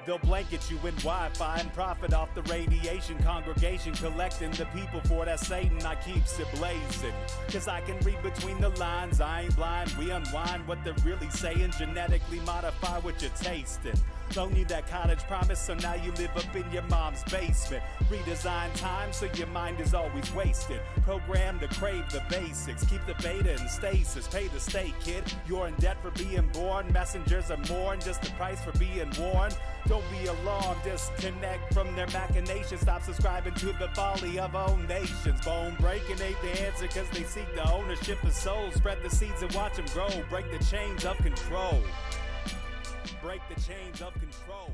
They'll blanket you in Wi-Fi and profit off the radiation. Congregation collecting the people for that Satan. I keeps it blazing, cause I can read between the lines. I ain't blind, we unwind what they're really saying. Genetically modify what you're tasting. Don't need that cottage promise, so now you live up in your mom's basement. Redesign time so your mind is always wasted. Programmed to crave the basics. Keep the beta in stasis. Pay the state, kid. You're in debt for being born. Messengers are mourn, just the price for being warned. Don't be alarmed, disconnect from their machinations. Stop subscribing to the folly of own nations. Bone breaking ain't the answer, cause they seek the ownership of souls. Spread the seeds and watch them grow. Break the chains of control. Break the chains of control.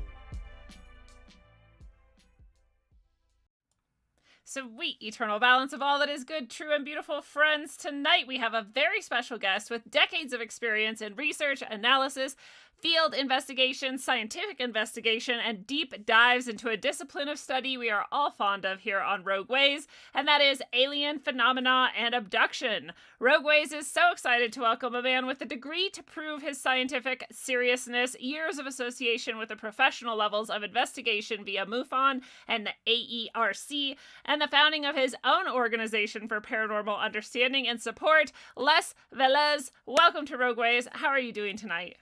Sweet eternal balance of all that is good, true, and beautiful, friends. Tonight we have a very special guest with decades of experience in research, analysis, field investigation, scientific investigation, and deep dives into a discipline of study we are all fond of here on Rogue Ways, and that is alien phenomena and abduction. Rogue Ways is so excited to welcome a man with a degree to prove his scientific seriousness, years of association with the professional levels of investigation via MUFON and the AERC, and the founding of his own organization for paranormal understanding and support, Les Velez. Welcome to Rogue Ways. How are you doing tonight?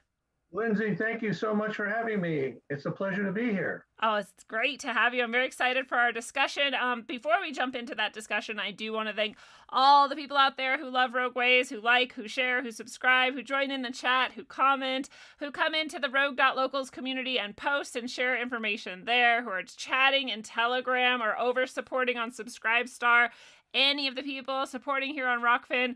Lindsay, thank you so much for having me. It's a pleasure to be here. Oh, it's great to have you. I'm very excited for our discussion. Before we jump into that discussion, I do want to thank all the people out there who love Rogue Ways, who like, who share, who subscribe, who join in the chat, who comment, who come into the Rogue.Locals community and post and share information there, who are chatting in Telegram or over supporting on Subscribestar. Any of the people supporting here on Rockfin.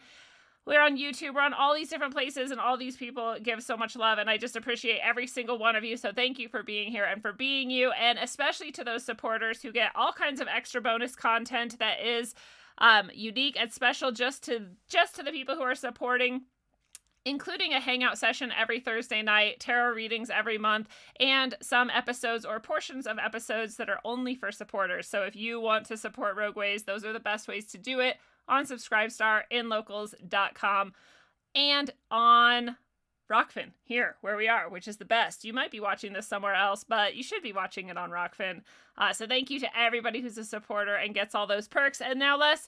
We're on YouTube, we're on all these different places, and all these people give so much love, and I just appreciate every single one of you, so thank you for being here and for being you, and especially to those supporters who get all kinds of extra bonus content that is unique and special just to the people who are supporting, including a hangout session every Thursday night, tarot readings every month, and some episodes or portions of episodes that are only for supporters. So if you want to support Rogue Ways, those are the best ways to do it. On Subscribestar, inlocals.com, and on Rockfin, here, where we are, which is the best. You might be watching this somewhere else, but you should be watching it on Rockfin. So thank you to everybody who's a supporter and gets all those perks. And now, Les,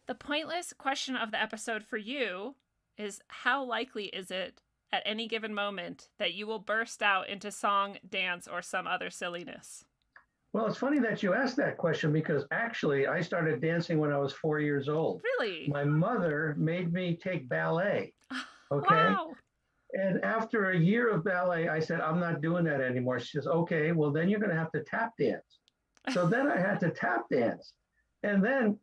the pointless question of the episode for you is, how likely is it at any given moment that you will burst out into song, dance, or some other silliness? Well, it's funny that you asked that question because actually I started dancing when I was 4 years old. Really? My mother made me take ballet. Okay. Wow. And after a year of ballet, I said, I'm not doing that anymore. She says, okay, well, then you're going to have to tap dance. So then I had to tap dance. And then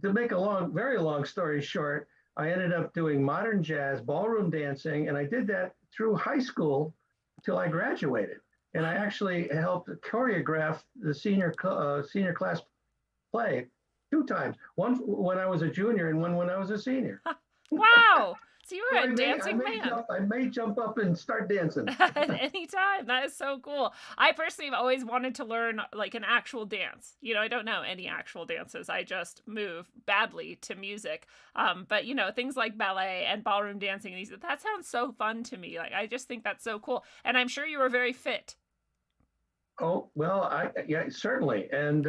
to make a very long story short, I ended up doing modern jazz, ballroom dancing, and I did that through high school till I graduated. And I actually helped choreograph the senior class play 2 times. One when I was a junior and one when I was a senior. Wow. So you were a dancing man. I may jump up and start dancing. At any time. That is so cool. I personally have always wanted to learn like an actual dance. You know, I don't know any actual dances. I just move badly to music. But you know, things like ballet and ballroom dancing, that sounds so fun to me. Like, I just think that's so cool. And I'm sure you were very fit. Oh, well, yeah, certainly. And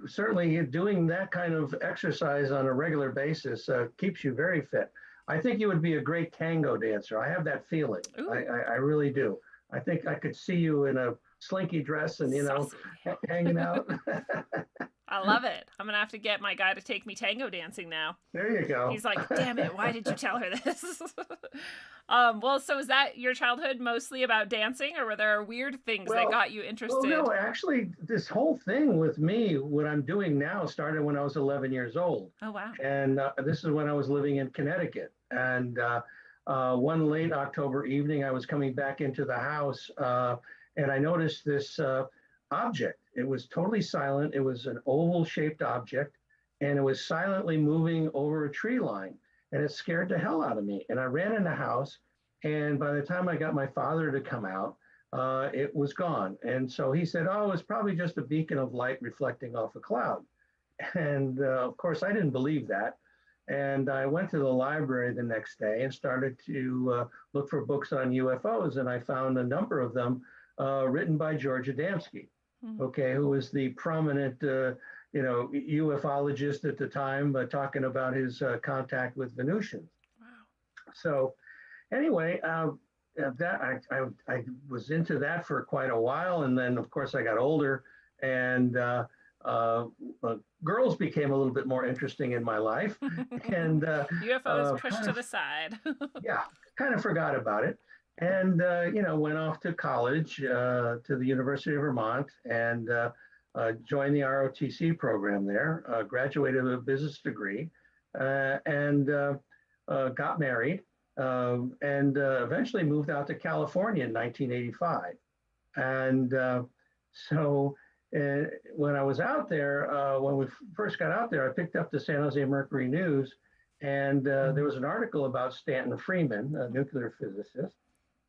certainly doing that kind of exercise on a regular basis keeps you very fit. I think you would be a great tango dancer. I have that feeling. I really do. I think I could see you in a slinky dress and, you know, hanging out. I love it. I'm going to have to get my guy to take me tango dancing now. There you go. He's like, damn it, why did you tell her this? Well, so is that your childhood mostly about dancing, or were there weird things that got you interested? Well, no, actually, this whole thing with me, what I'm doing now, started when I was 11 years old. Oh, wow. And this is when I was living in Connecticut. And one late October evening, I was coming back into the house, and I noticed this object. It was totally silent. It was an oval-shaped object, and it was silently moving over a tree line, and it scared the hell out of me. And I ran in the house, and by the time I got my father to come out, it was gone. And so he said, oh, it's probably just a beacon of light reflecting off a cloud. And of course, I didn't believe that. And I went to the library the next day and started to look for books on UFOs, and I found a number of them written by George Adamski, okay, who was the prominent, ufologist at the time, talking about his contact with Venusians. Wow. So anyway, that I was into that for quite a while, and then of course I got older, and girls became a little bit more interesting in my life, and UFOs pushed kind to of the side. yeah, kind of forgot about it, and went off to college to the University of Vermont, and joined the ROTC program there. Graduated with a business degree, and got married, and eventually moved out to California in 1985. And so when I was out there, when we first got out there, I picked up the San Jose Mercury News, and there was an article about Stanton Friedman, a nuclear physicist,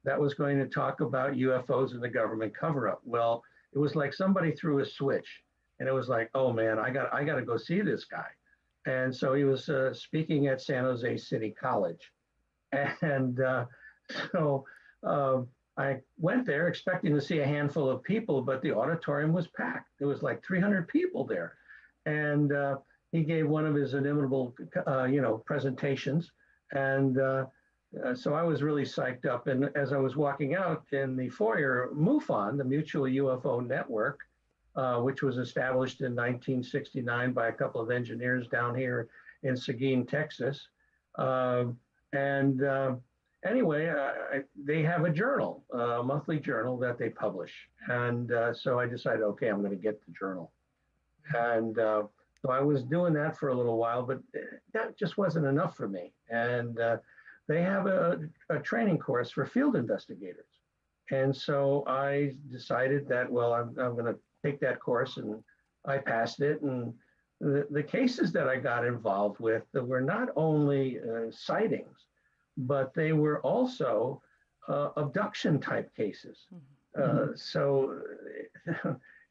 that was going to talk about UFOs and the government cover-up. Well, it was like somebody threw a switch, and it was like, oh man, I got to go see this guy. And so he was speaking at San Jose City College, and so I went there expecting to see a handful of people, but the auditorium was packed. There was like 300 people there, and he gave one of his inimitable, presentations, and so I was really psyched up. And as I was walking out in the foyer, MUFON, the Mutual UFO Network, which was established in 1969 by a couple of engineers down here in Seguin, Texas, anyway, they have a journal, a monthly journal that they publish. And so I decided, okay, I'm going to get the journal. And so I was doing that for a little while, but that just wasn't enough for me. And they have a training course for field investigators. And so I decided that, well, I'm going to take that course, and I passed it. And the cases that I got involved with were not only sightings, but they were also abduction type cases. So,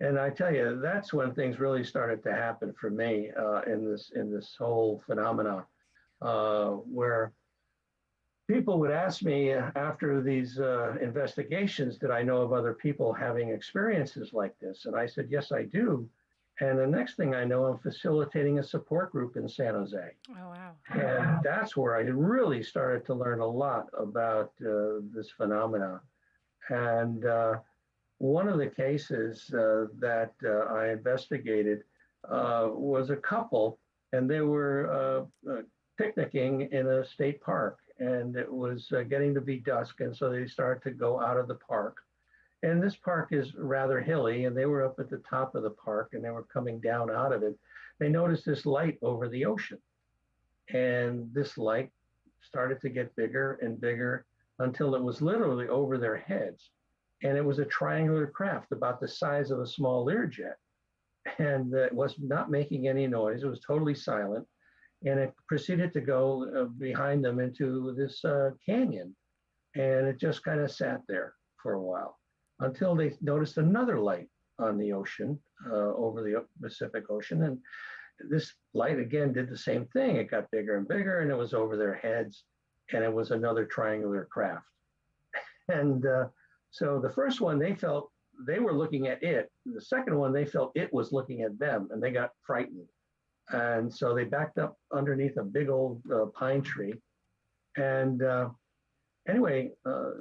and I tell you, that's when things really started to happen for me in this whole phenomena, where people would ask me after these investigations, did I know of other people having experiences like this? And I said, yes, I do. And the next thing I know, I'm facilitating a support group in San Jose. Oh, wow. And that's where I really started to learn a lot about this phenomena. And one of the cases that I investigated was a couple, and they were picnicking in a state park. And it was getting to be dusk, and so they started to go out of the park. And this park is rather hilly, and they were up at the top of the park, and they were coming down out of it. They noticed this light over the ocean, and this light started to get bigger and bigger until it was literally over their heads. And it was a triangular craft about the size of a small Learjet, and it was not making any noise. It was totally silent. And it proceeded to go behind them into this canyon. And it just kind of sat there for a while until they noticed another light on the ocean, over the Pacific Ocean. And this light again did the same thing. It got bigger and bigger, and it was over their heads, and it was another triangular craft. And so the first one, they felt they were looking at it. The second one, they felt it was looking at them, and they got frightened. And so they backed up underneath a big old pine tree. And anyway, to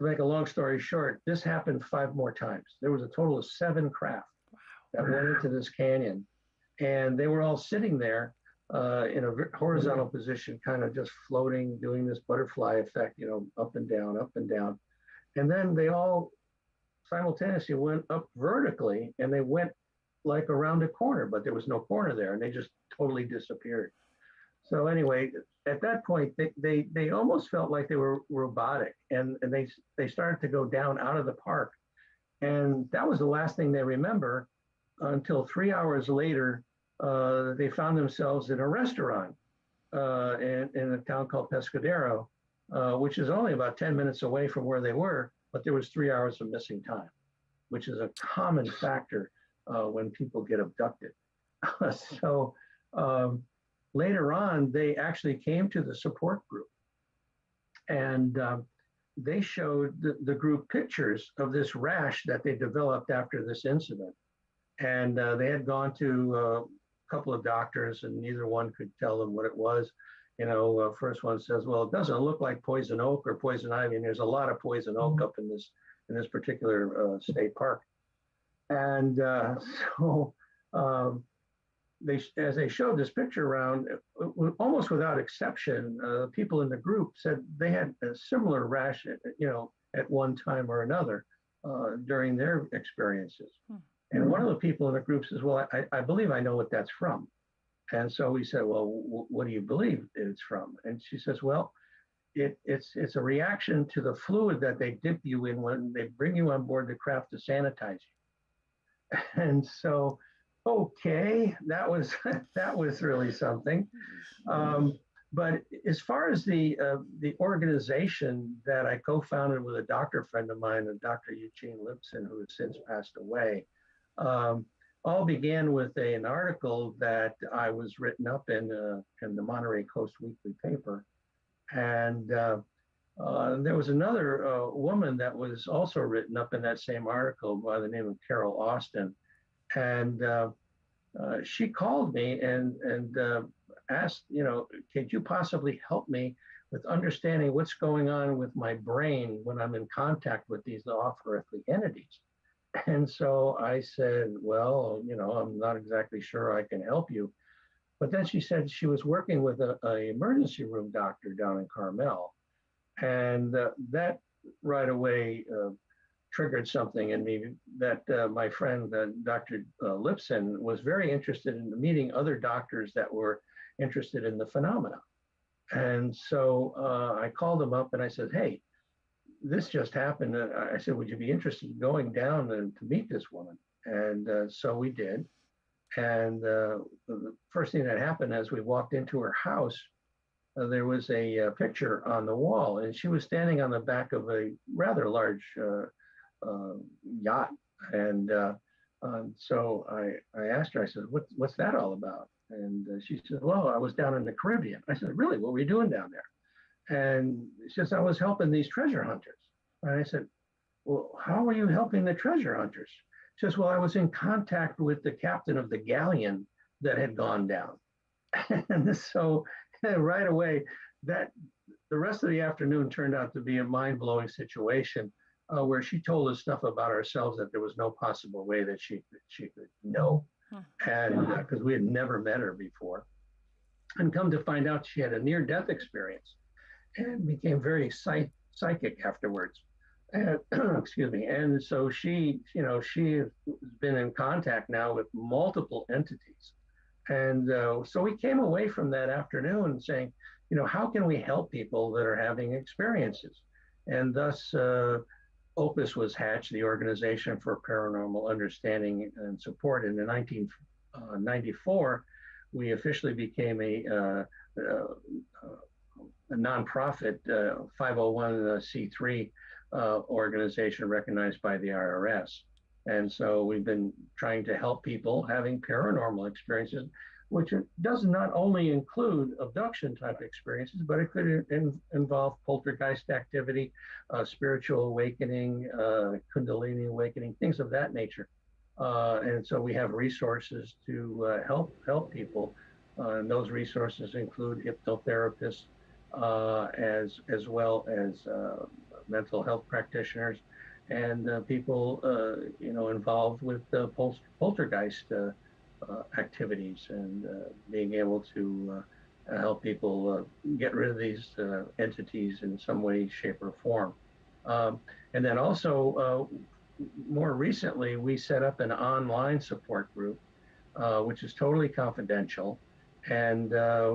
make a long story short, this happened 5 more times. There was a total of 7 craft that went into this canyon. And they were all sitting there in a horizontal position, kind of just floating, doing this butterfly effect, up and down, up and down. And then they all simultaneously went up vertically, and they went like around a corner, but there was no corner there, and they just totally disappeared. So anyway, at that point, they almost felt like they were robotic, and they started to go down out of the park. And that was the last thing they remember until 3 hours later, they found themselves in a restaurant in a town called Pescadero, which is only about 10 minutes away from where they were, but there was 3 hours of missing time, which is a common factor when people get abducted. So later on, they actually came to the support group. And they showed the group pictures of this rash that they developed after this incident. And they had gone to a couple of doctors, and neither one could tell them what it was. First one says, "Well, it doesn't look like poison oak or poison ivy, and there's a lot of poison oak up in this particular state park." And so as they showed this picture around, almost without exception, people in the group said they had a similar rash, at one time or another during their experiences. And one of the people in the group says, "Well, I believe I know what that's from." And so we said, "Well, what do you believe it's from?" And she says, "Well, it's a reaction to the fluid that they dip you in when they bring you on board the craft to sanitize you." And so, okay, that was that was really something. But as far as the organization that I co-founded with a doctor friend of mine, Dr. Eugene Lipson, who has since passed away, all began with an article that I was written up in the Monterey Coast Weekly paper. And there was another woman that was also written up in that same article by the name of Carol Austin. And she called me and asked, could you possibly help me with understanding what's going on with my brain when I'm in contact with these off-earthly entities? And so I said, "Well, I'm not exactly sure I can help you." But then she said she was working with an emergency room doctor down in Carmel. And that right away triggered something in me that my friend, Dr. Lipson, was very interested in meeting other doctors that were interested in the phenomena. And so I called him up and I said, "Hey, this just happened." I said, "Would you be interested in going down and to meet this woman?" And so we did. And the first thing that happened as we walked into her house, there was a picture on the wall, and she was standing on the back of a rather large yacht. And so I asked her, I said, what's that all about? And she said, "Well, I was down in the Caribbean." I said, "Really? What were you doing down there?" And she says, "I was helping these treasure hunters." And I said, "Well, how were you helping the treasure hunters?" She says, "Well, I was in contact with the captain of the galleon that had gone down." And so right away, that the rest of the afternoon turned out to be a mind-blowing situation where she told us stuff about ourselves that there was no possible way that she could know. And because we had never met her before. And come to find out, she had a near-death experience and became very psychic afterwards. And, excuse me. And so she has been in contact now with multiple entities. And so we came away from that afternoon saying, how can we help people that are having experiences? And thus, Opus was hatched, the Organization for Paranormal Understanding and Support. And in 1994, we officially became a nonprofit 501c3 organization recognized by the IRS. And so we've been trying to help people having paranormal experiences, which does not only include abduction type experiences, but it could involve poltergeist activity, spiritual awakening, kundalini awakening, things of that nature. And so we have resources to help people. And those resources include hypnotherapists, as well as mental health practitioners, and people involved with poltergeist activities, and being able to help people get rid of these entities in some way, shape, or form. And then also, more recently, we set up an online support group, which is totally confidential. And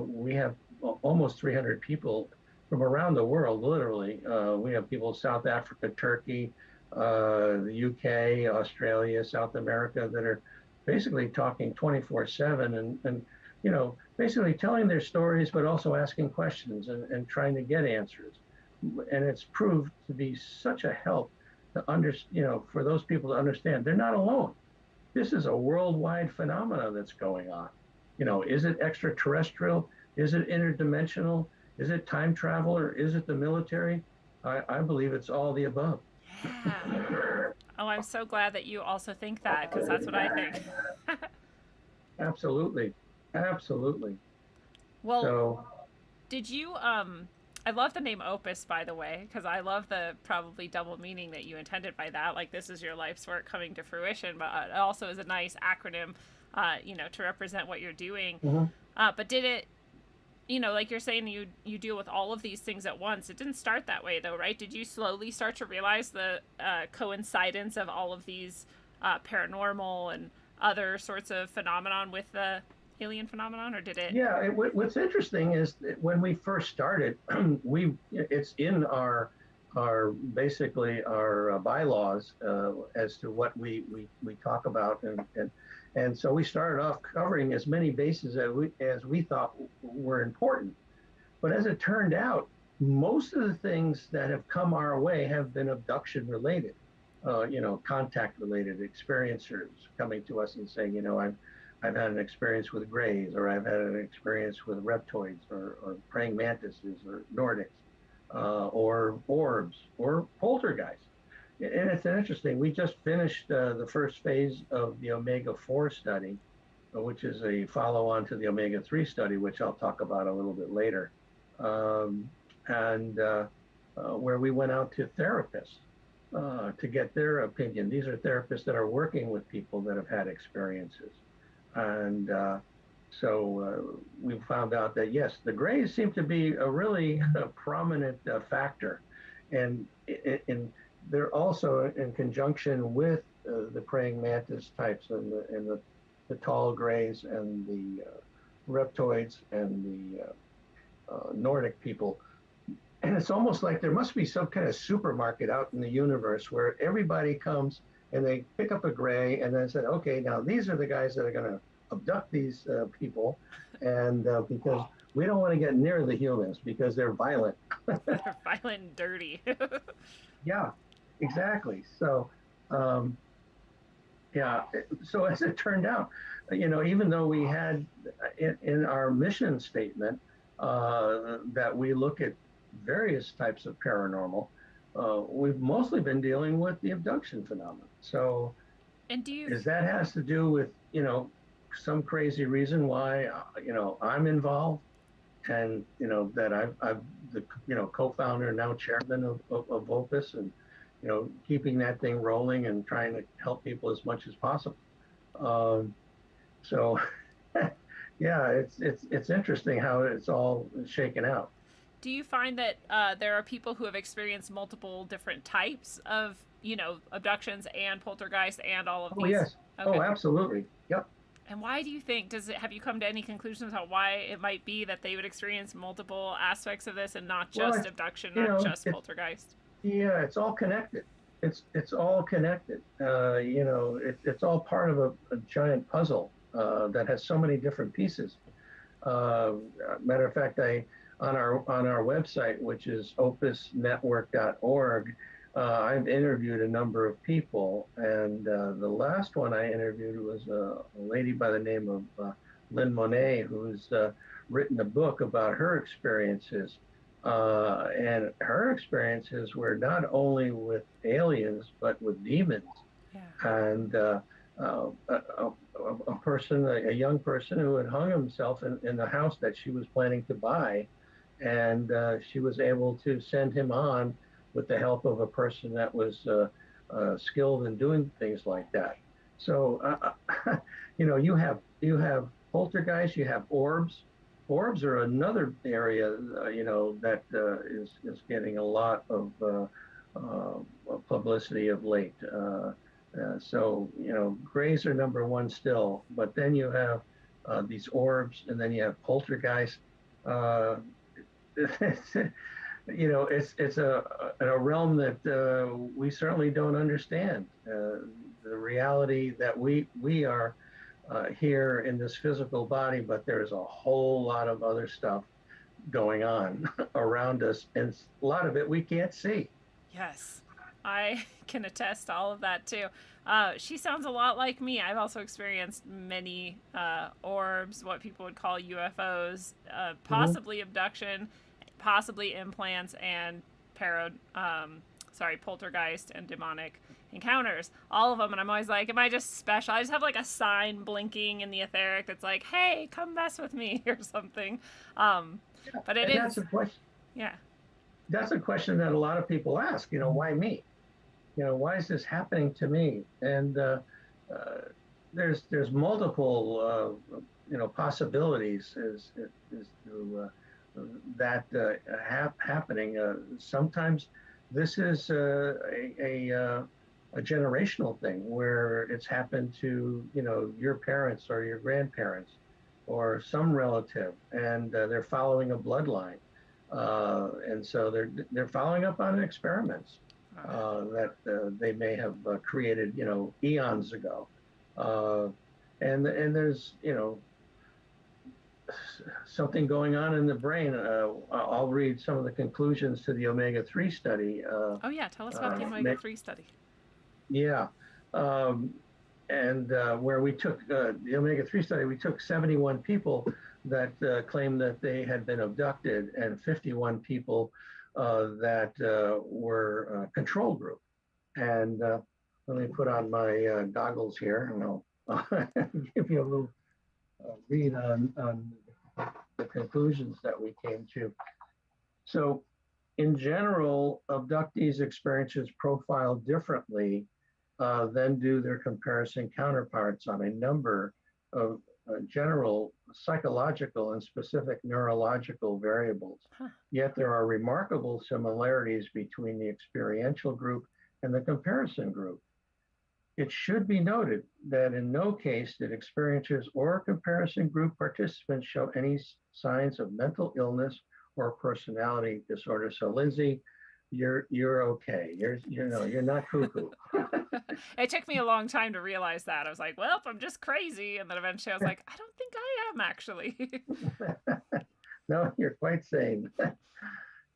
we have almost 300 people from around the world, literally. We have people in South Africa, Turkey, the UK, Australia, South America, that are basically talking 24/7 and basically telling their stories, but also asking questions and trying to get answers. And it's proved to be such a help to for those people to understand they're not alone. This is a worldwide phenomenon that's going on. Is it extraterrestrial? Is it interdimensional? Is it time travel, or is it the military? I believe it's all the above. Yeah. Oh, I'm so glad that you also think that, because that's what I think. Absolutely. Absolutely. Well, So, did you I love the name Opus, by the way, because I love the probably double meaning that you intended by that. Like, this is your life's work coming to fruition, but it also is a nice acronym, to represent what you're doing. mhm. But did it, like you're saying, you deal with all of these things at once. It didn't start that way, though, right? Did you slowly start to realize the coincidence of all of these paranormal and other sorts of phenomenon with the alien phenomenon, or did it? Yeah, what's interesting is that when we first started, it's in our basically our bylaws as to what we talk about, and so we started off covering as many bases as we thought were important. But as it turned out, most of the things that have come our way have been abduction related, contact related experiencers coming to us and saying, I've had an experience with grays, or I've had an experience with reptoids, or praying mantises, or Nordics, or orbs, or poltergeists. And it's interesting. We just finished the first phase of the Omega 4 study, which is a follow on to the Omega 3 study, which I'll talk about a little bit later. Um, and Where we went out to therapists to get their opinion. These are therapists that are working with people that have had experiences. And We found out that yes, the grays seem to be a really prominent factor, and they're also in conjunction with the praying mantis types and the tall grays and the reptoids and the Nordic people. And it's almost like there must be some kind of supermarket out in the universe where everybody comes and they pick up a gray and then say, okay, now these are the guys that are going to abduct these people. And because we don't want to get near the humans because they're violent. They're violent and dirty. Yeah, exactly. Um, yeah. So as it turned out, even though we had in our mission statement that we look at various types of paranormal, we've mostly been dealing with the abduction phenomenon. So, And do you? is that has to do with some crazy reason why I'm involved, and that I've the co-founder and now chairman of Opus, and keeping that thing rolling and trying to help people as much as possible. Um, so, yeah, it's interesting how it's all shaken out. Do you find that there are people who have experienced multiple different types of, abductions and poltergeist and all of Oh these? yes. Okay. Oh, absolutely. Yep. And why do you think, have you come to any conclusions on why it might be that they would experience multiple aspects of this and not Well, just abduction, not just it's poltergeist? yeah, it's all connected. It's all connected. It's all part of a giant puzzle that has so many different pieces. Uh, Matter of fact, I on our website, which is opusnetwork.org, I've interviewed a number of people, and the last one I interviewed was a lady by the name of Lynn Monet, who's written a book about her experiences. And her experiences were not only with aliens, but with demons. Yeah. And a person, a young person who had hung himself in the house that she was planning to buy, and she was able to send him on with the help of a person that was skilled in doing things like that. So, you have poltergeists, you have orbs. Orbs are another area, that is getting a lot of publicity of late. Grays are number one still, but then you have these orbs, and then you have poltergeist. Uh, it's a realm that we certainly don't understand. The reality that we are here in this physical body, but there's a whole lot of other stuff going on around us, and a lot of it we can't see. Yes, I can attest to all of that too. She sounds a lot like me. I've also experienced many orbs, what people would call UFOs, Hmm. possibly abduction, possibly implants, and poltergeist and demonic encounters, all of them, and I'm always like, am I just special? I just have like a sign blinking in the etheric that's like, hey, come mess with me or something. But it is. That's a question. Yeah. That's a question that a lot of people ask. Why me? Why is this happening to me? And there's multiple possibilities as to that happening. Sometimes this is a generational thing where it's happened to your parents or your grandparents or some relative, and they're following a bloodline, and so they're following up on experiments that they may have created eons ago, and there's something going on in the brain. I'll read some of the conclusions to the omega-3 study. Oh yeah, tell us about the omega-3 study. Yeah, and where we took the omega-3 study, we took 71 people that claimed that they had been abducted, and 51 people that were control group. And let me put on my goggles here, and I'll give you a little read on the conclusions that we came to. So, in general, abductees' experiences profile differently than do their comparison counterparts on a number of general psychological and specific neurological variables. Yet there are remarkable similarities between the experiential group and the comparison group. It should be noted that in no case did experiencers or comparison group participants show any signs of mental illness or personality disorder. So, Lindsay, you're okay. You're not cuckoo. It took me a long time to realize that. I was like, well, I'm just crazy, and then eventually I was like, I don't think I am actually. No, you're quite sane.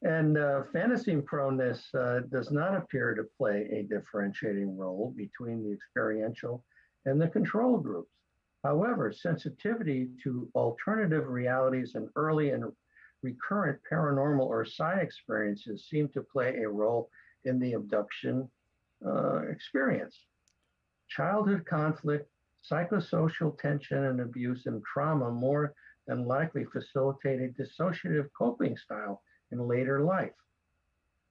And fantasy proneness does not appear to play a differentiating role between the experiential and the control groups. However, sensitivity to alternative realities and early and recurrent paranormal or psi experiences seem to play a role in the abduction experience. Childhood conflict, psychosocial tension and abuse, and trauma more than likely facilitate a dissociative coping style in later life.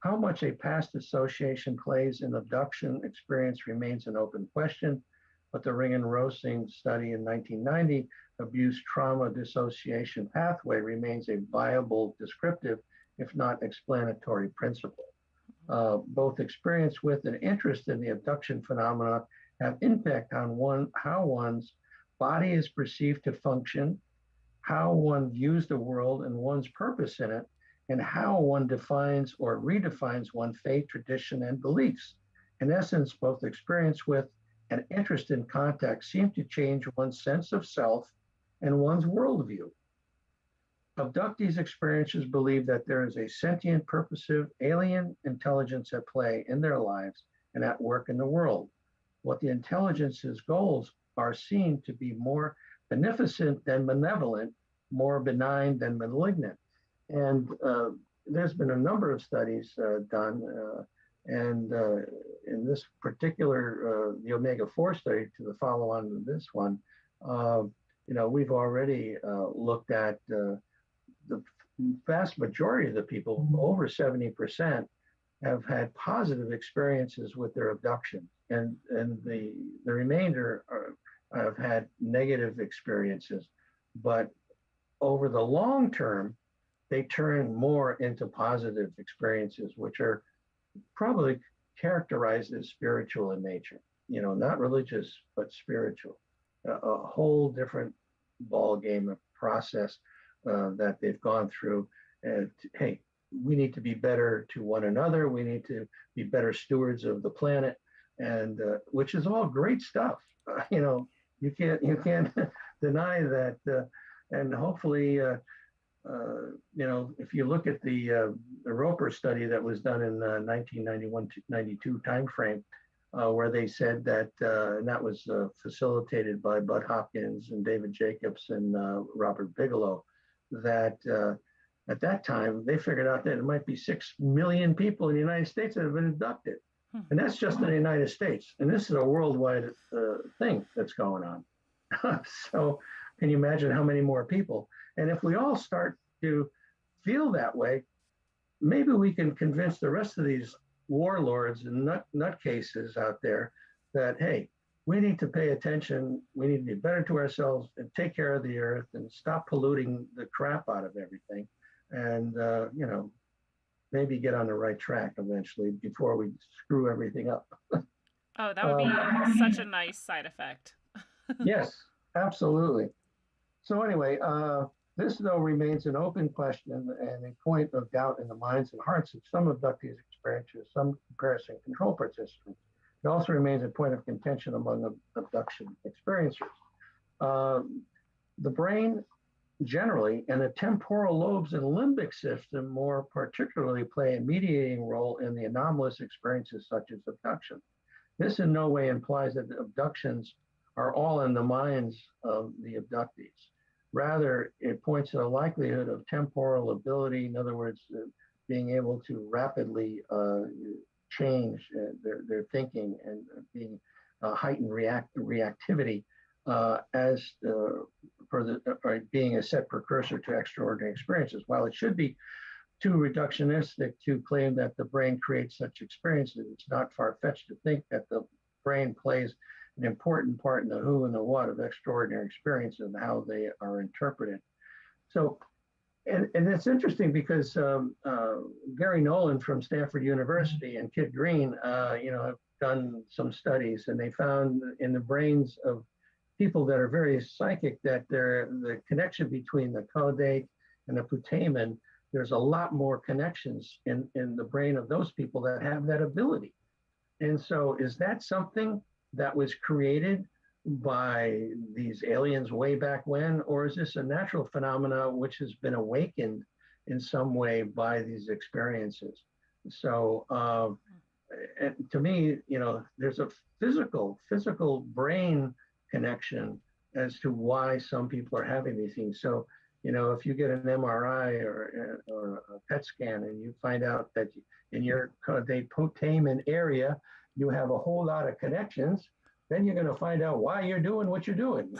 How much a past association plays in abduction experience remains an open question, but the Ring and Rosing study in 1990, abuse trauma dissociation pathway, remains a viable descriptive, if not explanatory principle. Both experience with and interest in the abduction phenomena have impact on how one's body is perceived to function, how one views the world and one's purpose in it, and how one defines or redefines one's faith, tradition, and beliefs. In essence, both experience with and interest in contact seem to change one's sense of self and one's worldview. Abductees' experiences believe that there is a sentient, purposive, alien intelligence at play in their lives and at work in the world. What the intelligence's goals are seen to be more beneficent than benevolent, more benign than malignant. And there's been a number of studies done, and in this particular, the omega-4 study, to the follow-on to this one, we've already looked at the vast majority of the people, over 70%, have had positive experiences with their abduction, and the remainder have had negative experiences. But over the long term, they turn more into positive experiences, which are probably characterized as spiritual in nature, not religious, but spiritual, a whole different ball game of process that they've gone through. And hey, we need to be better to one another. We need to be better stewards of the planet, and which is all great stuff. You can't deny that. And hopefully, if you look at the Roper study that was done in the 1991-92 timeframe, where they said that, and that was facilitated by Bud Hopkins and David Jacobs and Robert Bigelow, that at that time, they figured out that it might be 6 million people in the United States that have been abducted. And that's just in the United States. And this is a worldwide thing that's going on. So can you imagine how many more people? And if we all start to feel that way, maybe we can convince the rest of these warlords and nutcases out there that, hey, we need to pay attention. We need to be better to ourselves and take care of the earth and stop polluting the crap out of everything. And, maybe get on the right track eventually before we screw everything up. Oh, that would be such a nice side effect. Yes, absolutely. So anyway, this though remains an open question and a point of doubt in the minds and hearts of some abductees experiencers, some comparison control participants. It also remains a point of contention among abduction experiencers. The brain generally, and the temporal lobes and limbic system more particularly play a mediating role in the anomalous experiences such as abduction. This in no way implies that the abductions are all in the minds of the abductees. Rather, it points to the likelihood of temporal ability, in other words, being able to rapidly change their thinking and being heightened reactivity being a set precursor to extraordinary experiences. While it should be too reductionistic to claim that the brain creates such experiences, it's not far-fetched to think that the brain plays an important part in the who and the what of extraordinary experiences and how they are interpreted. So, and it's interesting because Gary Nolan from Stanford University and Kit Green, have done some studies, and they found in the brains of people that are very psychic that the connection between the caudate and the putamen, there's a lot more connections in the brain of those people that have that ability. And so is that something that was created by these aliens way back when, or is this a natural phenomena which has been awakened in some way by these experiences? So and to me, there's a physical brain connection as to why some people are having these things. So, if you get an MRI or a PET scan and you find out that in your caudate putamen area, you have a whole lot of connections, then you're going to find out why you're doing what you're doing.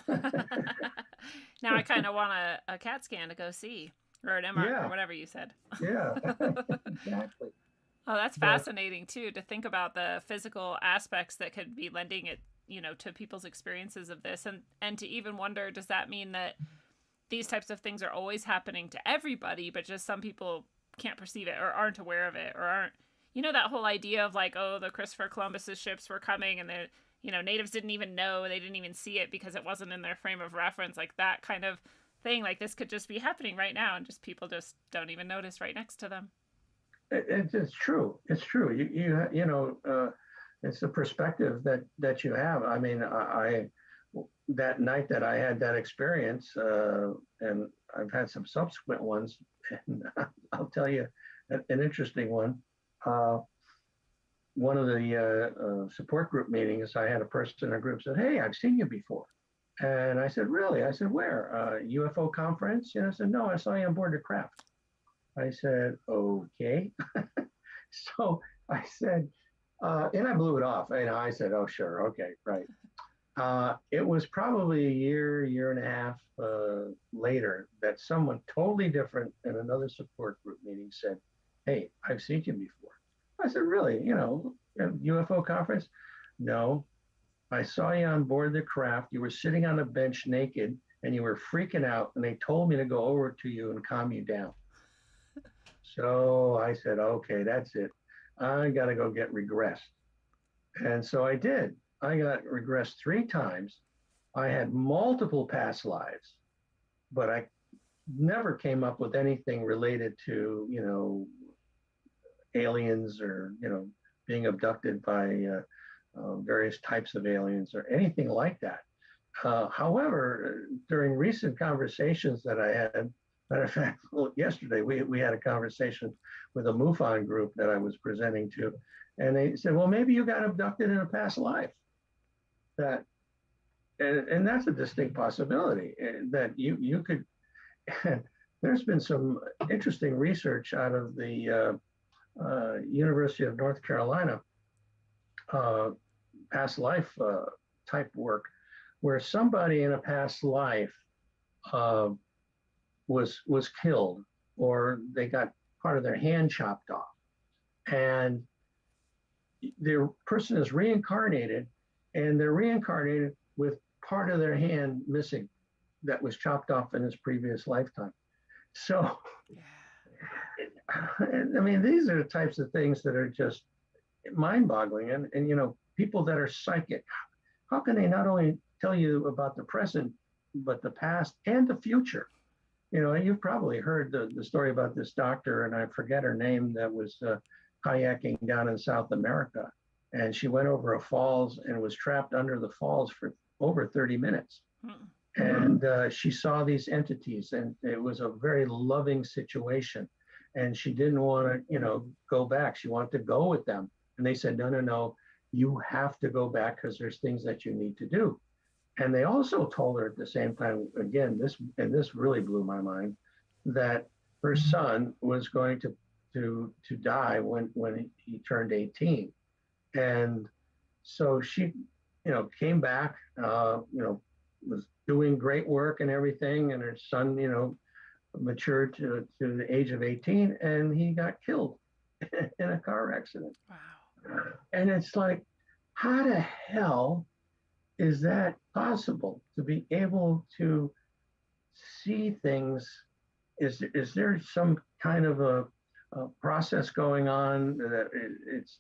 Now I kind of want a CAT scan to go see, or an MRI, or whatever you said. Yeah, exactly. Oh, that's fascinating too, to think about the physical aspects that could be lending it, to people's experiences of this, and to even wonder, does that mean that these types of things are always happening to everybody, but just some people can't perceive it or aren't aware of it, or aren't, that whole idea of like, oh, the Christopher Columbus's ships were coming and the, natives didn't even know, they didn't even see it because it wasn't in their frame of reference, like that kind of thing. Like this could just be happening right now and just people just don't even notice right next to them. It's true. It's true. It's the perspective that you have. I mean, I that night that I had that experience, and I've had some subsequent ones, and I'll tell you an interesting one. One of the support group meetings, I had a person in a group said, "Hey, I've seen you before," and I said, "Really?" I said, "Where? UFO conference?" I said, "No, I saw you on board the craft." I said, "Okay." So I said. And I blew it off. I said, "Oh, sure, okay, right." It was probably a year and a half later that someone totally different in another support group meeting said, "Hey, I've seen you before." I said, "Really? UFO conference?" "No, I saw you on board the craft. You were sitting on a bench naked and you were freaking out, and they told me to go over to you and calm you down." So I said, "Okay, that's it. I got to go get regressed." And so I did. I got regressed 3 times. I had multiple past lives, but I never came up with anything related to, aliens or, being abducted by various types of aliens or anything like that. However, during recent conversations that I had, matter of fact, yesterday we had a conversation with a MUFON group that I was presenting to, and they said, "Well, maybe you got abducted in a past life." And that's a distinct possibility that you could. there's been some interesting research out of the University of North Carolina, past life type work, where somebody in a past life uh, was killed, or they got part of their hand chopped off, and the person is reincarnated, and they're reincarnated with part of their hand missing that was chopped off in his previous lifetime. So, I mean, these are the types of things that are just mind-boggling. And you know, people that are psychic, how can they not only tell you about the present, but the past and the future? You know, you've probably heard the story about this doctor, and I forget her name, that was kayaking down in South America. And she went over a falls and was trapped under the falls for over 30 minutes. And she saw these entities, and it was a very loving situation. And she didn't want to, you know, go back. She wanted to go with them. And they said, no, no, no, you have to go back because there's things that you need to do. And they also told her at the same time, again, this really blew my mind, that her son was going to die when he turned 18. And so she, you know, came back, you know, was doing great work and everything. And her son, you know, matured to the age of 18, and he got killed in a car accident. Wow. And it's like, how the hell is that possible, to be able to see things? Is there some kind of a process going on that it's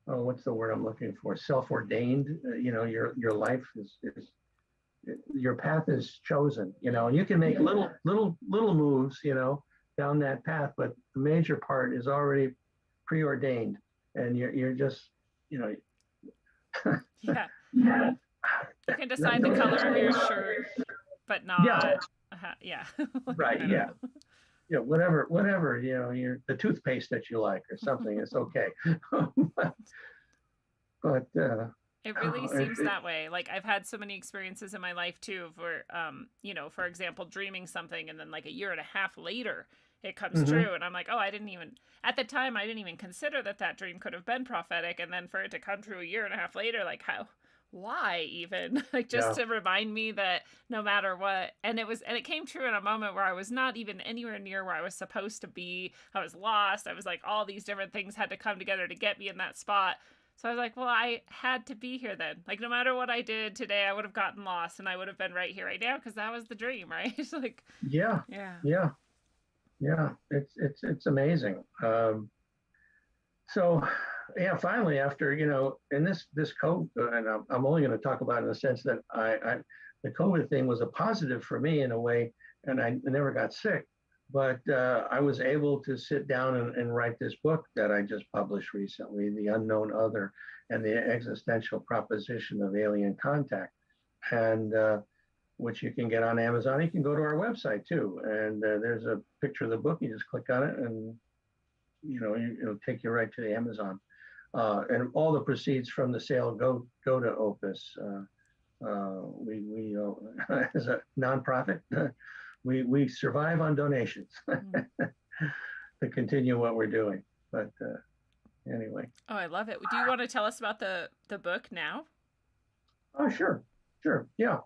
oh, what's the word I'm looking for? Self-ordained. You know, your life is your path is chosen. You know, and you can make little moves, you know, down that path, but the major part is already preordained, and you're just, you know. Yeah. Yeah. You can decide the color of your shirt, but not. Yeah. Yeah. Right. Yeah. Yeah. Whatever. You know, the toothpaste that you like or something. It's okay. but it really seems that way. Like, I've had so many experiences in my life too, where, you know, for example, dreaming something, and then like a year and a half later, it comes true, and I'm like, oh, at the time, I didn't even consider that dream could have been prophetic, and then for it to come true a year and a half later, like, why even? Like, just to remind me that no matter what, and it came true in a moment where I was not even anywhere near where I was supposed to be. I was lost. I was like, all these different things had to come together to get me in that spot. So I was like, well, I had to be here then. Like, no matter what I did today, I would have gotten lost, and I would have been right here right now, because that was the dream, right? Like, yeah. It's amazing. So, yeah, finally, after, you know, and this COVID, and I'm only going to talk about it in the sense that the COVID thing was a positive for me in a way, and I never got sick, but I was able to sit down and write this book that I just published recently, The Unknown Other and the Existential Proposition of Alien Contact, and which you can get on Amazon. You can go to our website too, and there's a picture of the book. You just click on it, and you know, it'll take you right to the Amazon. And all the proceeds from the sale go to Opus. We as a nonprofit, we survive on donations to continue what we're doing. But anyway. Oh, I love it. Do you want to tell us about the book now? Oh, sure, yeah.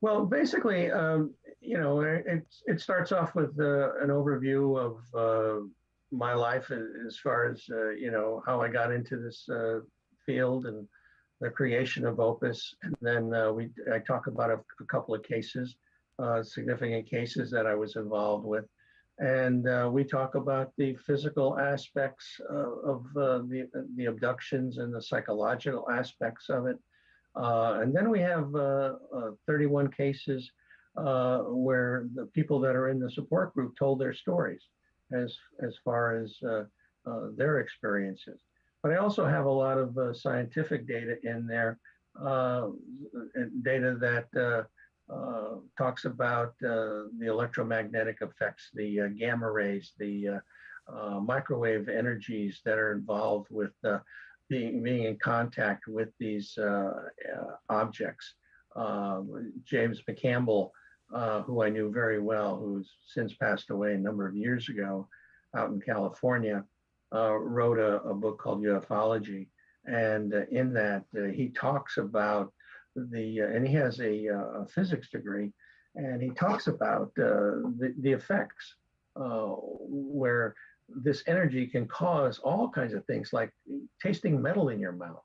Well, basically, you know, it starts off with an overview of my life as far as, you know, how I got into this field and the creation of Opus. And then I talk about a couple of cases, significant cases that I was involved with. And we talk about the physical aspects of the abductions and the psychological aspects of it. And then we have 31 cases where the people that are in the support group told their stories as far as their experiences. But I also have a lot of scientific data in there, data that talks about the electromagnetic effects, the gamma rays, the microwave energies that are involved with being in contact with these objects. James McCampbell who I knew very well, who's since passed away a number of years ago out in California, wrote a book called ufology. And in that, he talks about and he has a physics degree, and he talks about the effects where this energy can cause all kinds of things like tasting metal in your mouth,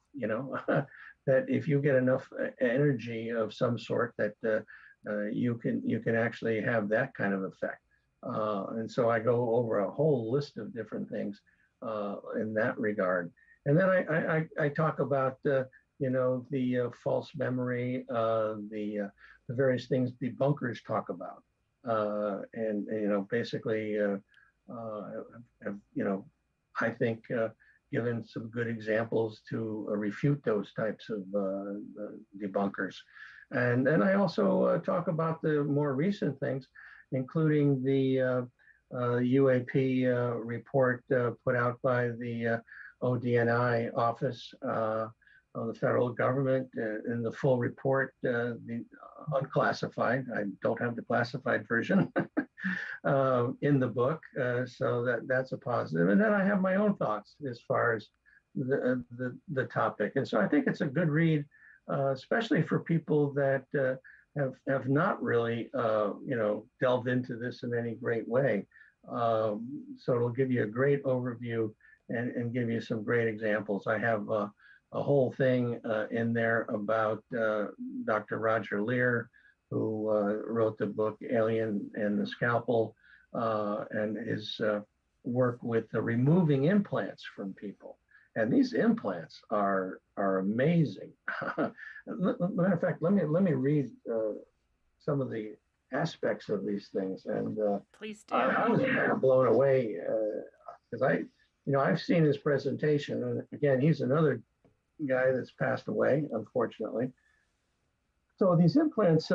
that if you get enough energy of some sort that you can actually have that kind of effect. And so I go over a whole list of different things in that regard. And then I talk about the false memory, the various things debunkers talk about, and basically have I think given some good examples to refute those types of debunkers. And then I also talk about the more recent things, including the UAP report put out by the ODNI office of the federal government. In the full report, the unclassified, I don't have the classified version in the book, so that's a positive. And then I have my own thoughts as far as the topic. And so I think it's a good read, especially for people that have not really delved into this in any great way. So it'll give you a great overview and give you some great examples. I have a whole thing in there about Dr. Roger Leir, who wrote the book Alien and the Scalpel, and his work with removing implants from people. And these implants are amazing. Matter of fact, let me read some of the aspects of these things. And please do. I was kind of blown away because I've seen his presentation, and again, he's another guy that's passed away, unfortunately. So these implants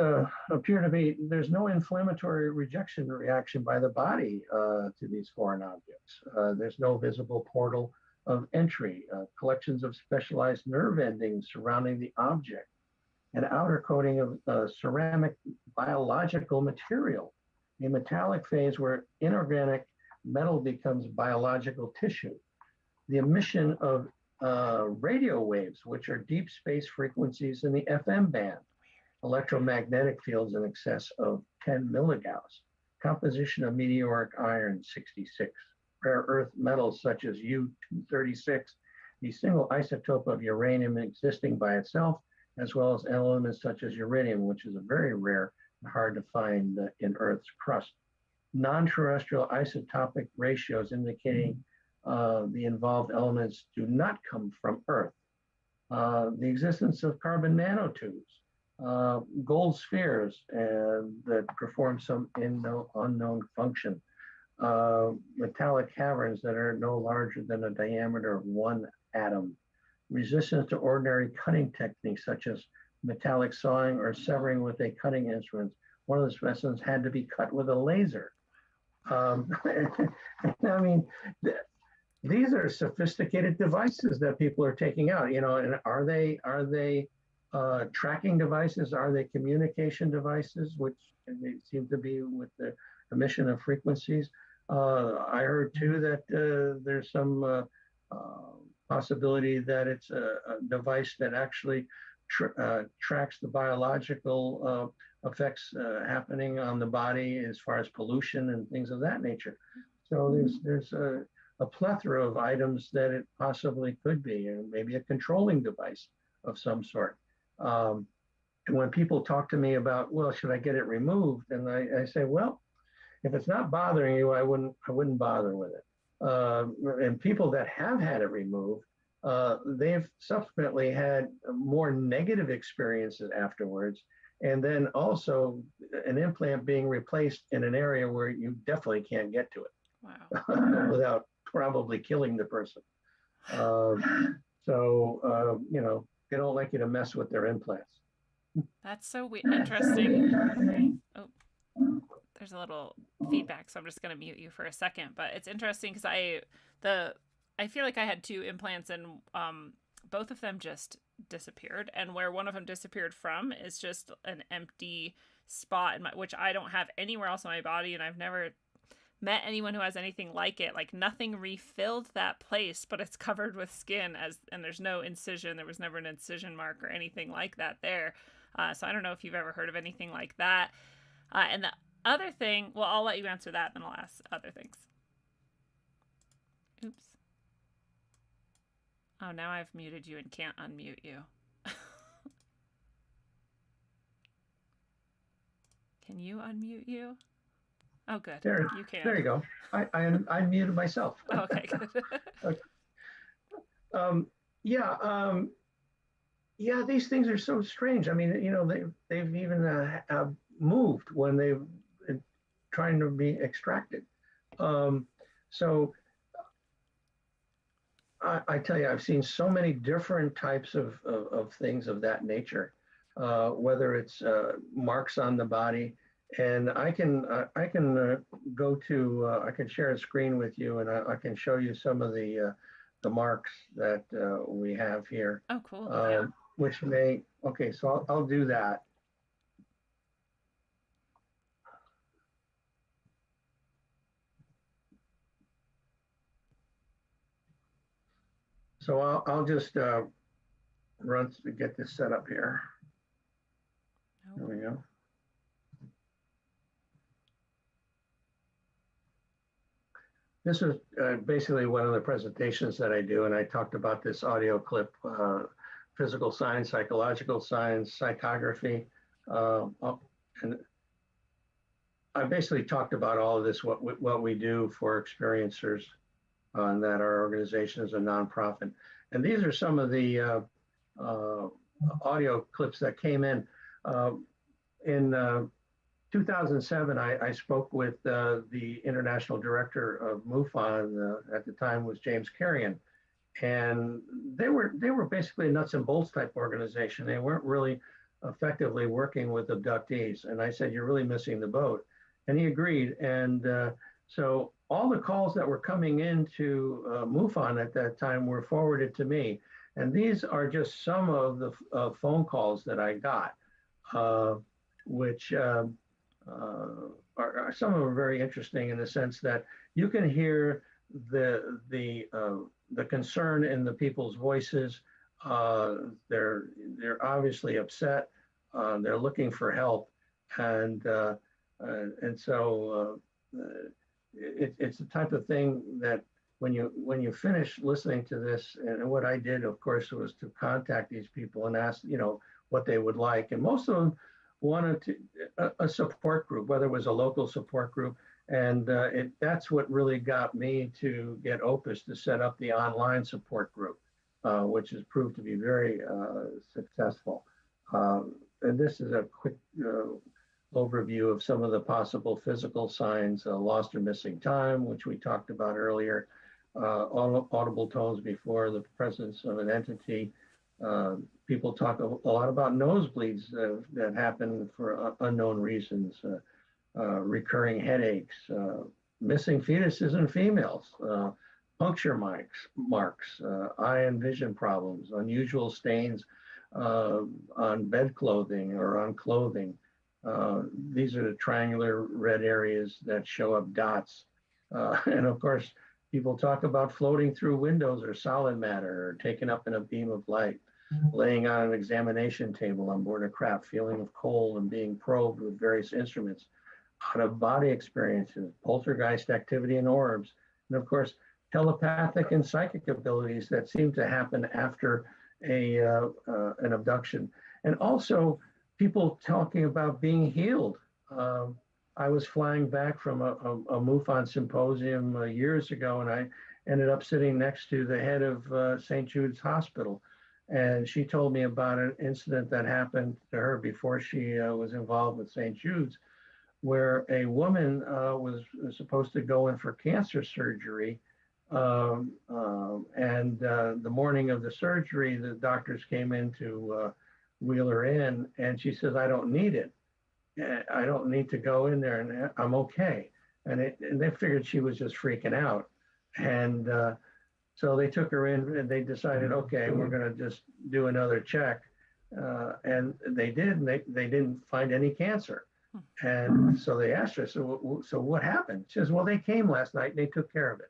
appear to be, there's no inflammatory rejection reaction by the body to these foreign objects. There's no visible portal of entry, collections of specialized nerve endings surrounding the object, an outer coating of ceramic biological material, a metallic phase where inorganic metal becomes biological tissue, the emission of radio waves, which are deep space frequencies in the FM band, electromagnetic fields in excess of 10 milligauss, composition of meteoric iron 66, rare earth metals such as U-236, the single isotope of uranium existing by itself, as well as elements such as uridium, which is a very rare and hard to find in Earth's crust. Non-terrestrial isotopic ratios indicating the involved elements do not come from Earth. The existence of carbon nanotubes, gold spheres that perform some unknown function, metallic caverns that are no larger than a diameter of 1 atom, resistance to ordinary cutting techniques such as metallic sawing or severing with a cutting instrument. One of the specimens had to be cut with a laser. I mean, these are sophisticated devices that people are taking out, and are they tracking devices? Are they communication devices, which they seem to be with the emission of frequencies? I heard too that there's some possibility that it's a device that actually tracks the biological effects happening on the body as far as pollution and things of that nature. So there's a plethora of items that it possibly could be, and maybe a controlling device of some sort. And when people talk to me about, well, should I get it removed? And I say, well, if it's not bothering you, I wouldn't bother with it. And people that have had it removed, they've subsequently had more negative experiences afterwards. And then also an implant being replaced in an area where you definitely can't get to it. Wow. Without probably killing the person. So they don't like you to mess with their implants. That's so interesting. Oh, there's a little feedback, so I'm just going to mute you for a second. But it's interesting because I feel like I had 2 implants, and both of them just disappeared. And where one of them disappeared from is just an empty spot in my, which I don't have anywhere else in my body, and I've never met anyone who has anything like it. Like nothing refilled that place, but it's covered with skin, and there's no incision. There was never an incision mark or anything like that there. So I don't know if you've ever heard of anything like that. And the other thing, well, I'll let you answer that, then I'll ask other things. Oops. Oh, now I've muted you and can't unmute you. Can you unmute you? Oh, good. There, you can. There you go. I muted myself. Okay, good. Okay. Yeah, these things are so strange. I mean, they've even moved when they've been trying to be extracted. So I tell you, I've seen so many different types of things of that nature, whether it's marks on the body. And I can go to, I can share a screen with you, and I can show you some of the marks that we have here. Oh, cool. Yeah. Which may, okay, so I'll do that. So I'll just run to get this set up here. There we go. This is basically one of the presentations that I do, and I talked about this audio clip, physical science, psychological science, psychography, and I basically talked about all of this, what we do for experiencers, and that our organization is a nonprofit. And these are some of the audio clips that came in. In 2007, I spoke with the international director of MUFON, at the time was James Carrion, and they were basically a nuts and bolts type organization. They weren't really effectively working with abductees. And I said, "You're really missing the boat," and he agreed. And so all the calls that were coming into MUFON at that time were forwarded to me, and these are just some of the phone calls that I got, which. Some of them are very interesting in the sense that you can hear the concern in the people's voices. They're obviously upset. They're looking for help, and so it's the type of thing that when you finish listening to this, and what I did, of course, was to contact these people and ask what they would like, and most of them wanted a support group, whether it was a local support group. And that's what really got me to get Opus to set up the online support group, which has proved to be very successful. And this is a quick overview of some of the possible physical signs: lost or missing time, which we talked about earlier, audible tones before the presence of an entity. People talk a lot about nosebleeds that happen for unknown reasons, recurring headaches, missing fetuses in females, puncture marks, eye and vision problems, unusual stains on bed clothing or on clothing. These are the triangular red areas that show up dots. And of course, people talk about floating through windows or solid matter, or taken up in a beam of light, laying on an examination table on board a craft, feeling of cold and being probed with various instruments, out-of-body experiences, poltergeist activity in orbs, and of course, telepathic and psychic abilities that seem to happen after an abduction. And also people talking about being healed. I was flying back from a MUFON symposium years ago, and I ended up sitting next to the head of St. Jude's Hospital. And she told me about an incident that happened to her before she was involved with St. Jude's, where a woman was supposed to go in for cancer surgery. And the morning of the surgery, the doctors came in to wheel her in, and she says, "I don't need it. I don't need to go in there, and I'm okay." And they figured she was just freaking out. And so they took her in, and they decided, okay, we're going to just do another check. And they did, and they didn't find any cancer. And so they asked her, so what happened? She says, well, they came last night and they took care of it.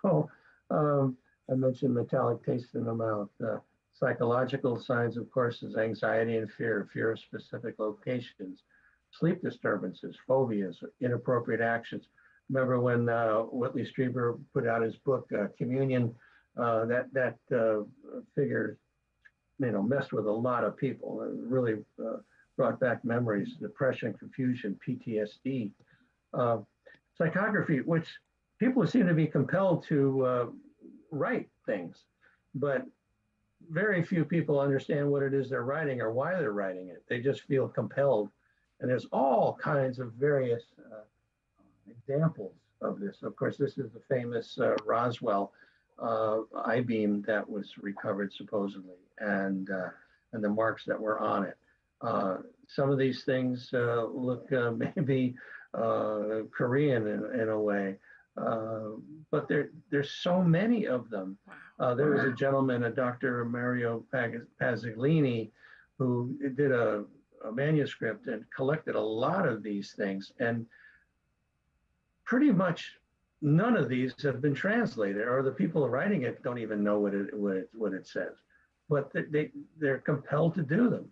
So I mentioned metallic taste in the mouth. Psychological signs, of course, is anxiety and fear of specific locations, sleep disturbances, phobias, inappropriate actions. Remember when Whitley Strieber put out his book, Communion, that figure, messed with a lot of people. It really brought back memories, depression, confusion, PTSD. Psychography, which people seem to be compelled to write things, but very few people understand what it is they're writing or why they're writing it. They just feel compelled. And there's all kinds of various examples of this. Of course, this is the famous Roswell I-beam that was recovered supposedly, and the marks that were on it. Some of these things look maybe Korean in a way, but there's so many of them. There was a gentleman, a Dr. Mario Paziglini, who did a manuscript and collected a lot of these things, and pretty much none of these have been translated, or the people writing it don't even know what it says, but they're compelled to do them.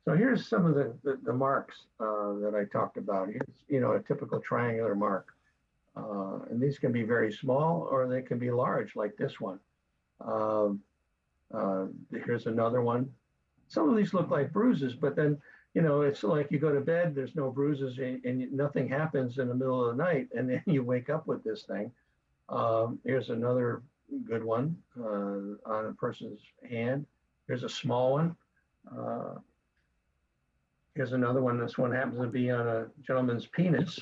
So here's some of the marks that I talked about. Here's a typical triangular mark, and these can be very small or they can be large, like this one. Here's another one. Some of these look like bruises, but then it's like you go to bed, there's no bruises, and nothing happens in the middle of the night, and then you wake up with this thing. Here's another good one on a person's hand. Here's a small one. Here's another one. This one happens to be on a gentleman's penis.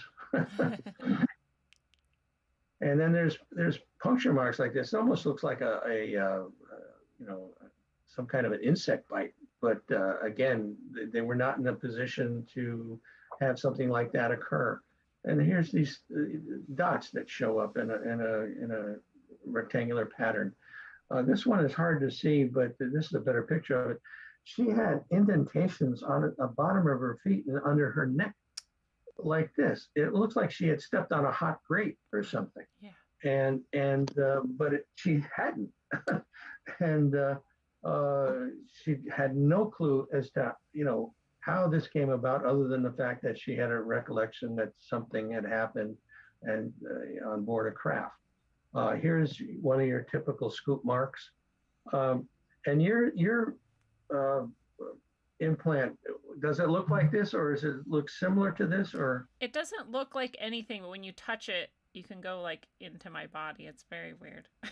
And then there's puncture marks like this. It almost looks like some kind of an insect bite. But again, they were not in a position to have something like that occur. And here's these dots that show up in a rectangular pattern. This one is hard to see, but this is a better picture of it. She had indentations on the bottom of her feet and under her neck, like this. It looks like she had stepped on a hot grate or something. Yeah. But she hadn't, and she had no clue as to how this came about, other than the fact that she had a recollection that something had happened and on board a craft. Here's one of your typical scoop marks, and your implant, does it look like this, or does it look similar to this? Or it doesn't look like anything, but when you touch it, you can go like into my body. It's very weird. I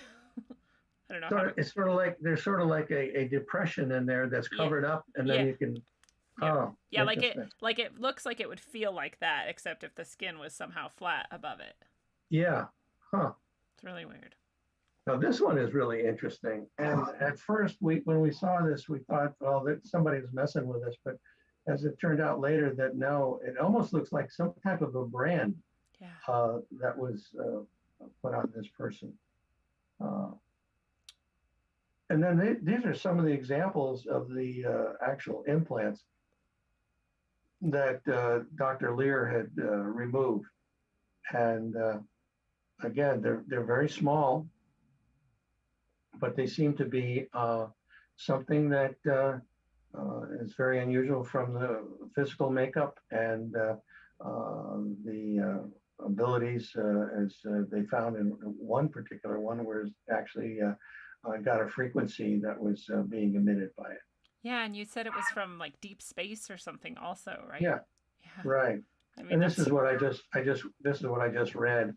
don't know. It's sort of like there's sort of like a depression in there that's covered up, and then you can. Yeah. Yeah, like it looks like it would feel like that, except if the skin was somehow flat above it. Yeah. Huh. It's really weird. Now this one is really interesting. And at first, when we saw this, we thought, well, that somebody was messing with us. But as it turned out later, that no, it almost looks like some type of a brand that was put on this person. And then these are some of the examples of the actual implants that Dr. Lear had removed. And again, they're very small, but they seem to be something that is very unusual from the physical makeup and the abilities, as they found in one particular one, where it's actually got a frequency that was being emitted by it. Yeah, and you said it was from like deep space or something, also, right? Yeah. Right. I mean, and this is what I just read.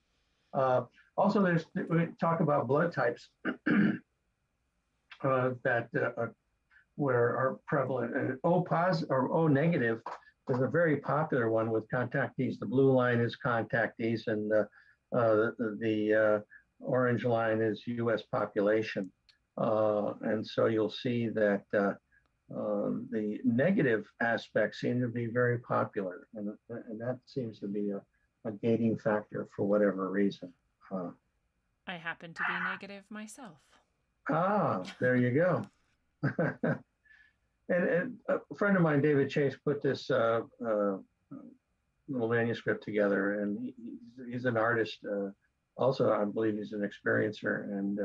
Also, we talk about blood types that are prevalent. And O positive or O negative is a very popular one with contactees. The blue line is contactees, and the orange line is U.S. population. And so you'll see that the negative aspects seem to be very popular, and that seems to be a gating factor for whatever reason. I happen to be negative myself. There you go. And a friend of mine, David Chase, put this little manuscript together, and he's an artist. Also, I believe he's an experiencer. And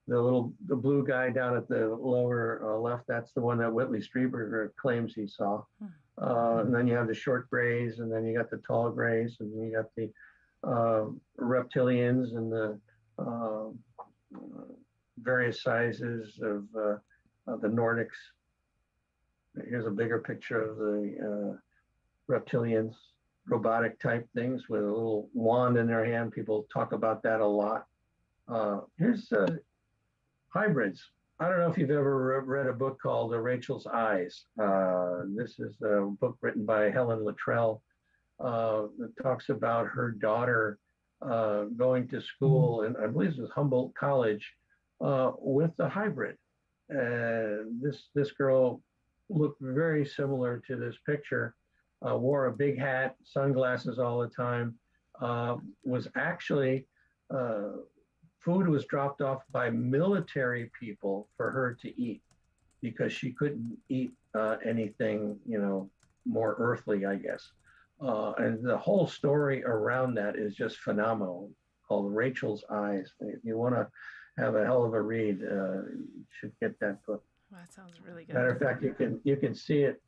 the blue guy down at the lower left, that's the one that Whitley Strieber claims he saw. And then you have the short grays, and then you got the tall grays, and then you got the reptilians and the various sizes of the Nordics. Here's a bigger picture of the reptilians, robotic type things with a little wand in their hand. People talk about that a lot. Here's hybrids. I don't know if you've ever read a book called Rachel's Eyes. This is a book written by Helen Luttrell that talks about her daughter going to school, and I believe it was Humboldt College, with the hybrid. This girl looked very similar to this picture, wore a big hat, sunglasses all the time, was actually, food was dropped off by military people for her to eat because she couldn't eat anything, more earthly, I guess. And the whole story around that is just phenomenal, called Rachel's Eyes. If you want to have a hell of a read, you should get that book. That sounds really good. Matter of fact, you can see it.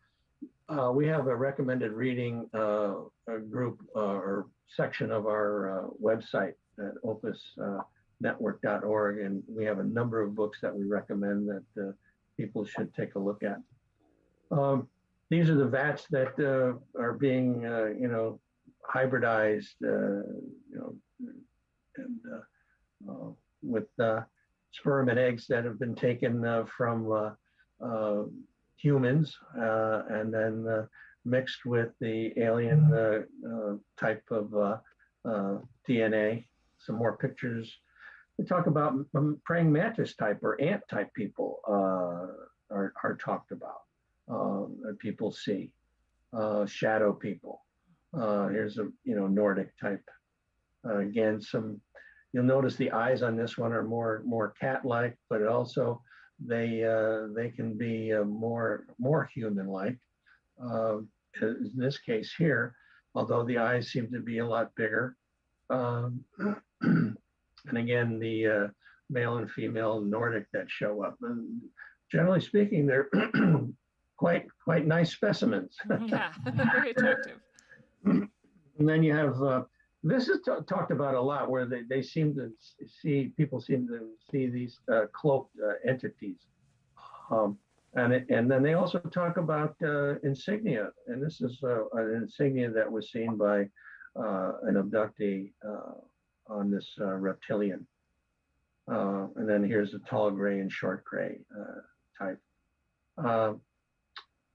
We have a recommended reading a group or section of our website at opusnetwork.org, and we have a number of books that we recommend that people should take a look at. These are the vats that are being, hybridized, with sperm and eggs that have been taken from humans and then mixed with the alien type of DNA. Some more pictures. We talk about praying mantis type or ant type people are talked about. That people see, shadow people. Here's a Nordic type. Again, you'll notice the eyes on this one are more cat-like, but it also they can be more human-like. In this case here, although the eyes seem to be a lot bigger, and again the male and female Nordic that show up. And generally speaking, they're quite nice specimens. Yeah, very attractive. And then you have this is talked about a lot, where they seem to see these cloaked entities, and then they also talk about insignia, and this is an insignia that was seen by an abductee on this reptilian, and then here's a tall gray and short gray type.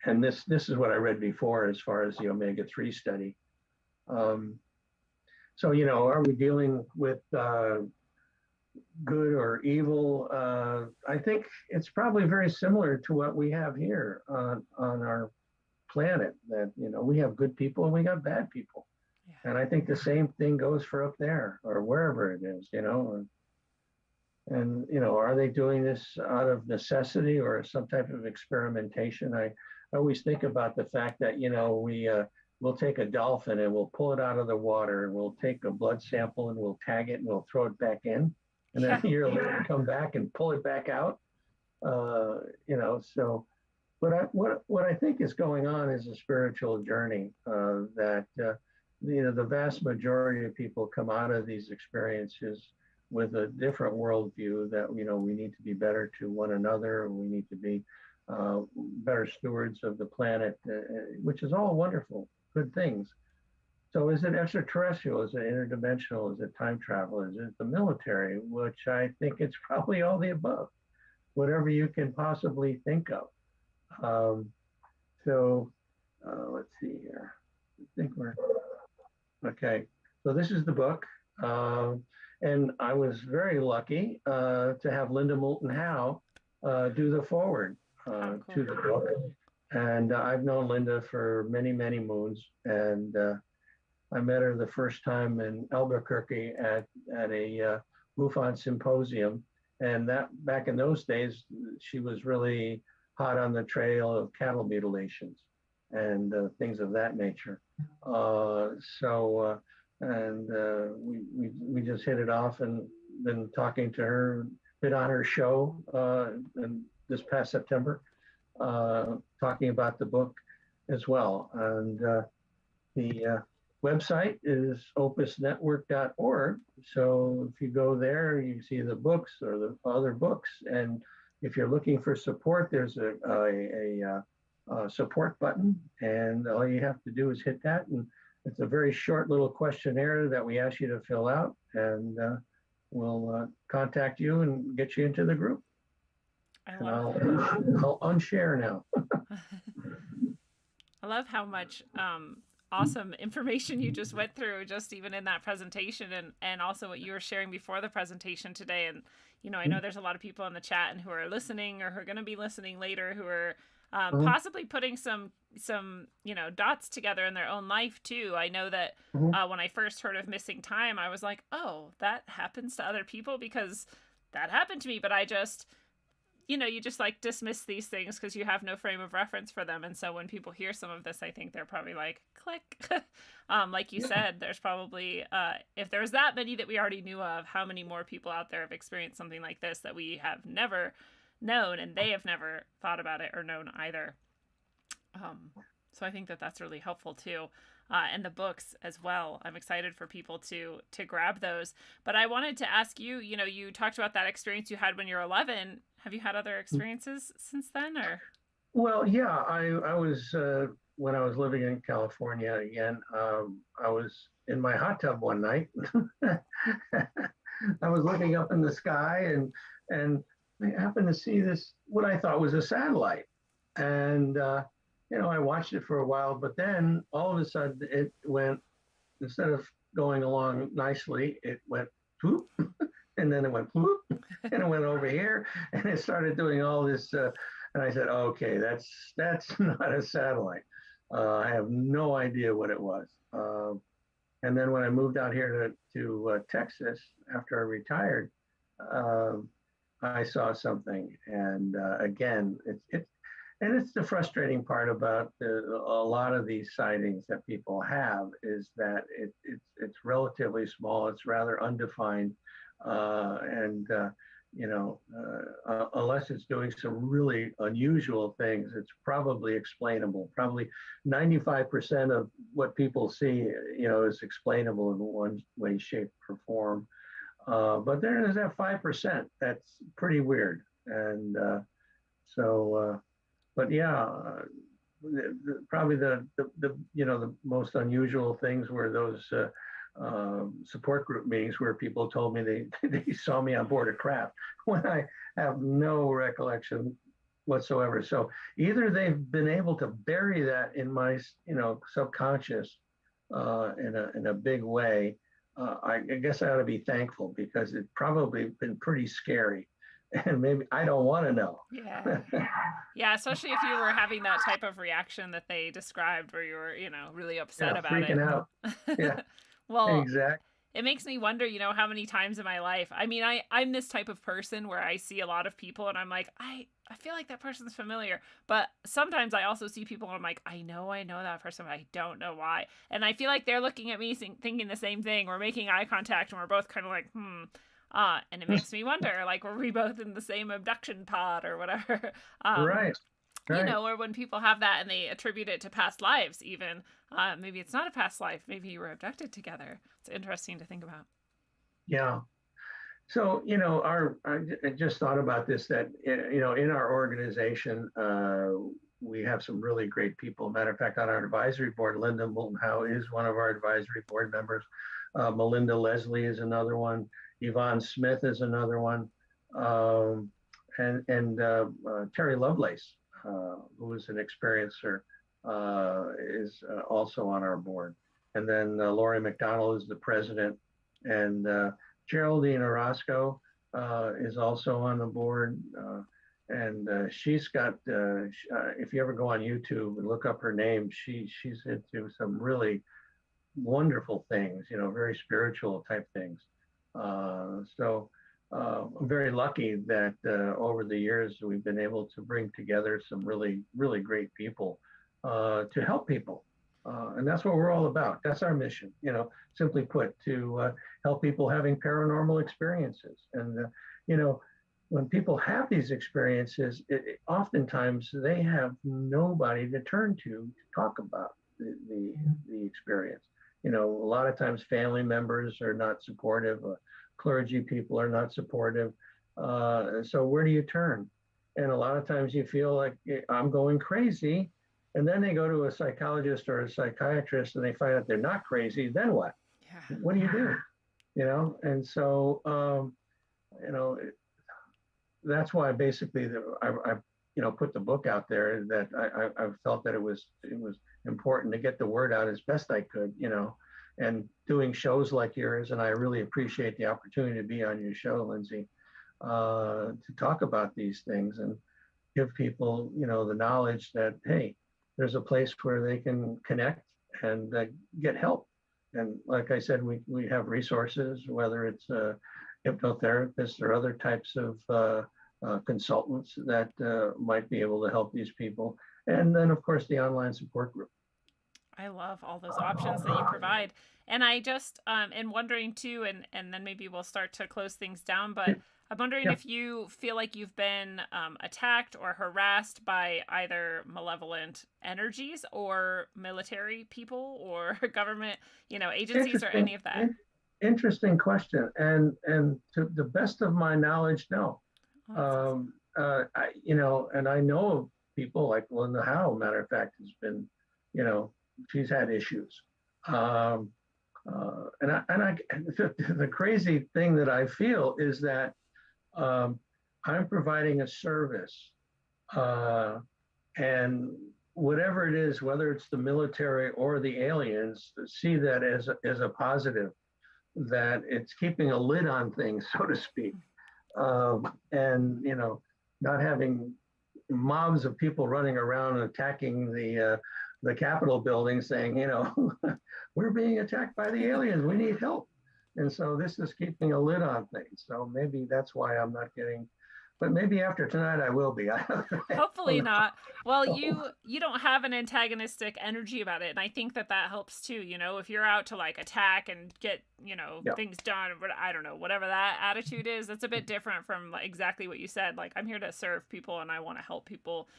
And this is what I read before as far as the omega-3 study. So, are we dealing with good or evil? I think it's probably very similar to what we have here on our planet, that, we have good people and we got bad people. Yeah. And I think the same thing goes for up there or wherever it is, and, are they doing this out of necessity or some type of experimentation? I always think about the fact that, we'll take a dolphin and we'll pull it out of the water, and we'll take a blood sample and we'll tag it and we'll throw it back in, and then a year later come back and pull it back out. So, but what I think is going on is a spiritual journey that, the vast majority of people come out of these experiences with a different worldview, that, we need to be better to one another. We need to be better stewards of the planet, which is all wonderful, good things. So is it extraterrestrial? Is it interdimensional? Is it time travel? Is it the military? Which I think it's probably all the above, whatever you can possibly think of. Let's see here. I think we're, okay. So this is the book. And I was very lucky to have Linda Moulton Howe do the foreword to the book. And I've known Linda for many, many moons. And I met her the first time in Albuquerque at a MUFON symposium. And that back in those days, she was really hot on the trail of cattle mutilations and things of that nature. We just hit it off, and been talking to her, been on her show and this past September, talking about the book as well. And the website is opusnetwork.org. So if you go there, you see the books or the other books. And if you're looking for support, there's a support button. And all you have to do is hit that. And it's a very short little questionnaire that we ask you to fill out. And we'll contact you and get you into the group. I'll unshare now. I love how much awesome information you just went through, just even in that presentation, and also what you were sharing before the presentation today. And I know there's a lot of people in the chat and who are listening or who are going to be listening later who are possibly putting some dots together in their own life too. I know that when I first heard of missing time, I was like, oh, that happens to other people, because that happened to me, but I just you just like dismiss these things because you have no frame of reference for them. And so when people hear some of this, I think they're probably like, click. Like you said, there's probably, if there's that many that we already knew of, how many more people out there have experienced something like this that we have never known, and they have never thought about it or known either. So I think that that's really helpful too. And the books as well. I'm excited for people to grab those. But I wanted to ask you, you talked about that experience you had when you were 11. Have you had other experiences since then, or? Well, yeah, I was, when I was living in California again, I was in my hot tub one night. I was looking up in the sky, and I happened to see this, what I thought was a satellite. And, I watched it for a while, but then all of a sudden it went, instead of going along nicely, it went whoop, and then it went whoop, and it went over here, and it started doing all this. And I said, okay, that's not a satellite. I have no idea what it was. And then when I moved out here to Texas after I retired, I saw something, and again, it's the frustrating part about a lot of these sightings that people have, is that it's relatively small, it's rather undefined, unless it's doing some really unusual things, it's probably explainable. Probably 95% of what people see, is explainable in one way, shape, or form. But there is that 5% that's pretty weird, and but yeah, probably the most unusual things were those support group meetings where people told me they saw me on board a craft when I have no recollection whatsoever. So either they've been able to bury that in my subconscious in a big way. I guess I ought to be thankful, because it's probably been pretty scary. And maybe I don't want to know. Yeah. Yeah, especially if you were having that type of reaction that they described, where you were, really upset about freaking it. Out. Yeah. Well, exactly. It makes me wonder, how many times in my life, I mean, I'm this type of person where I see a lot of people and I'm like, I feel like that person's familiar. But sometimes I also see people and I'm like, I know that person, but I don't know why. And I feel like they're looking at me thinking the same thing. We're making eye contact and we're both kind of like, and it makes me wonder, like, were we both in the same abduction pod or whatever? Right. Or when people have that and they attribute it to past lives, even maybe it's not a past life. Maybe you were abducted together. It's interesting to think about. Yeah. So, I just thought about this, that, in our organization, we have some really great people. Matter of fact, on our advisory board, Linda Moulton Howe is one of our advisory board members. Melinda Leslie is another one. Yvonne Smith is another one. And Terry Lovelace, who is an experiencer, is also on our board. And then Lori McDonald is the president. And Geraldine Orozco is also on the board. And she's got, if you ever go on YouTube and look up her name, she's into some really wonderful things, very spiritual type things. So I'm very lucky that over the years we've been able to bring together some really, really great people to help people. And that's what we're all about. That's our mission, simply put, to help people having paranormal experiences. And, when people have these experiences, oftentimes they have nobody to turn to talk about the experience. A lot of times family members are not supportive. Clergy people are not supportive. So where do you turn? And a lot of times you feel like I'm going crazy. And then they go to a psychologist or a psychiatrist and they find out they're not crazy. Then what? Yeah. What do you do? And so, that's why basically I put the book out there, that I felt that it was important to get the word out as best I could, and doing shows like yours. And I really appreciate the opportunity to be on your show, Lindsay, to talk about these things and give people, the knowledge that, hey, there's a place where they can connect and get help. And like I said, we have resources, whether it's hypnotherapists or other types of consultants that might be able to help these people. And then, of course, the online support group. I love all those options that you provide. And I just am wondering too, and then maybe we'll start to close things down, but I'm wondering if you feel like you've been attacked or harassed by either malevolent energies or military people or government, agencies, or any of that. Interesting question. And to the best of my knowledge, no. Awesome. And I know of people like Linda Howe, matter of fact, has been, she's had issues. And the crazy thing that I feel is that I'm providing a service, and whatever it is, whether it's the military or the aliens, see that as a positive, that it's keeping a lid on things, so to speak, and not having mobs of people running around and attacking the Capitol building, saying, we're being attacked by the aliens, we need help. And so this is keeping a lid on things. So maybe that's why I'm not getting, but maybe after tonight I will be. Hopefully not. Well, you don't have an antagonistic energy about it, and I think that helps too. If you're out to like attack and get things done, I don't know, whatever that attitude is, that's a bit different from exactly what you said. Like, I'm here to serve people and I want to help people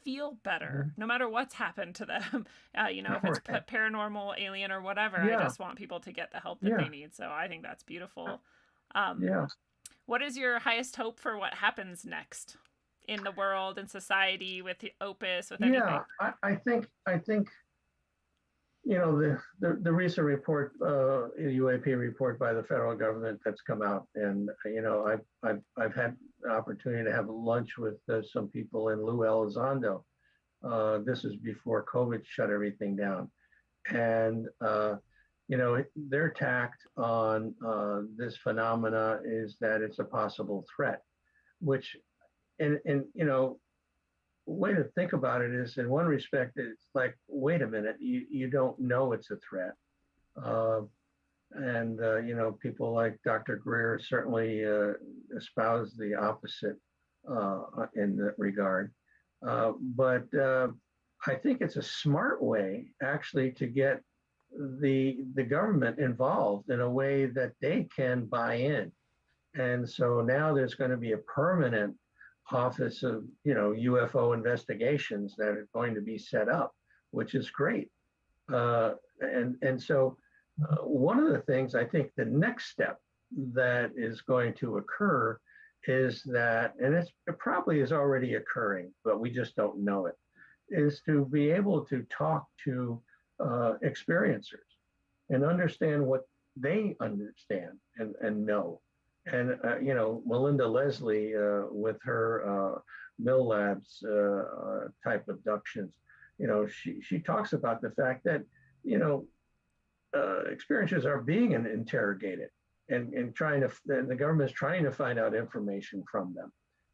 feel better, no matter what's happened to them. If it's paranormal, alien, or whatever, I just want people to get the help that they need. So I think that's beautiful. What is your highest hope for what happens next in the world and society with the Opus, with anything? Yeah, I think the recent report, UAP report by the federal government that's come out, and I've had the opportunity to have lunch with some people in Lou Elizondo. This is before COVID shut everything down, and their tact on this phenomena is that it's a possible threat, which, and way to think about it is, in one respect, it's like, wait a minute, you don't know it's a threat. People like Dr. Greer certainly espouse the opposite in that regard. But I think it's a smart way, actually, to get the government involved in a way that they can buy in. And so now there's going to be a permanent office of UFO investigations that are going to be set up, which is great. So one of the things, I think the next step that is going to occur is that, and it probably is already occurring, but we just don't know it, is to be able to talk to experiencers and understand what they understand and know. And, Melinda Leslie with her Mill Labs type abductions, she talks about the fact that, experiencers are being interrogated and the government is trying to find out information from them.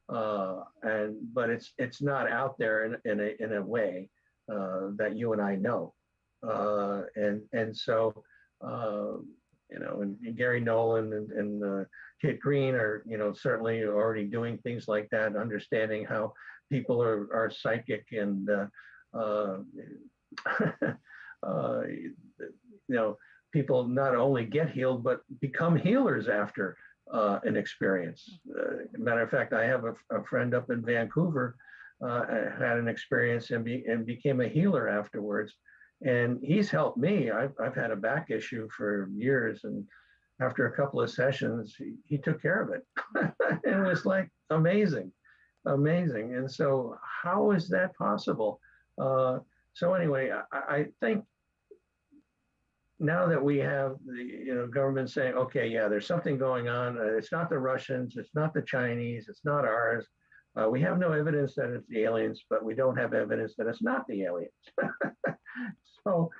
But it's not out there in a way that you and I know. So and Gary Nolan and Kit Green are, certainly already doing things like that, understanding how people are psychic and, uh, people not only get healed, but become healers after an experience. Matter of fact, I have a friend up in Vancouver had an experience and became a healer afterwards. And he's helped me. I've had a back issue for years. And after a couple of sessions, he took care of it. It was like amazing, amazing. And so how is that possible? So anyway, I think now that we have the government saying, okay, yeah, there's something going on. It's not the Russians, it's not the Chinese, it's not ours. We have no evidence that it's the aliens, but we don't have evidence that it's not the aliens. So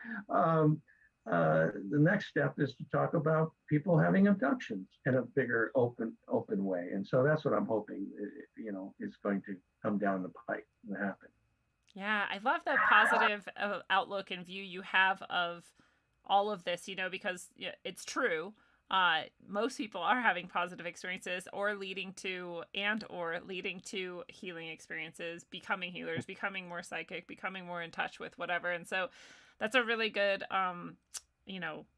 the next step is to talk about people having abductions in a bigger, open way. And so that's what I'm hoping, is going to come down the pike and happen. Yeah, I love the positive outlook and view you have of all of this, because it's true. Most people are having positive experiences or leading to healing experiences, becoming healers, becoming more psychic, becoming more in touch with whatever. And so that's a really good,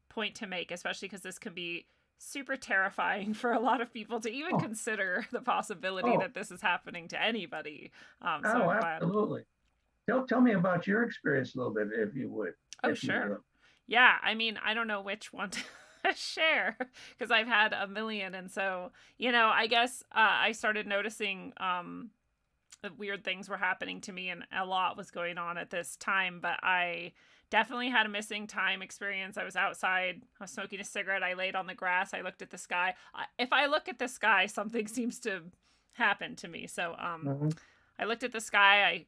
point to make, especially because this can be super terrifying for a lot of people to even consider the possibility that this is happening to anybody. So absolutely. Tell me about your experience a little bit, if you would. Oh, sure. Yeah, I mean, I don't know which one to share because I've had a million. And so, I guess I started noticing weird things were happening to me and a lot was going on at this time. But I definitely had a missing time experience. I was outside. I was smoking a cigarette. I laid on the grass. I looked at the sky. If I look at the sky, something seems to happen to me. So I looked at the sky.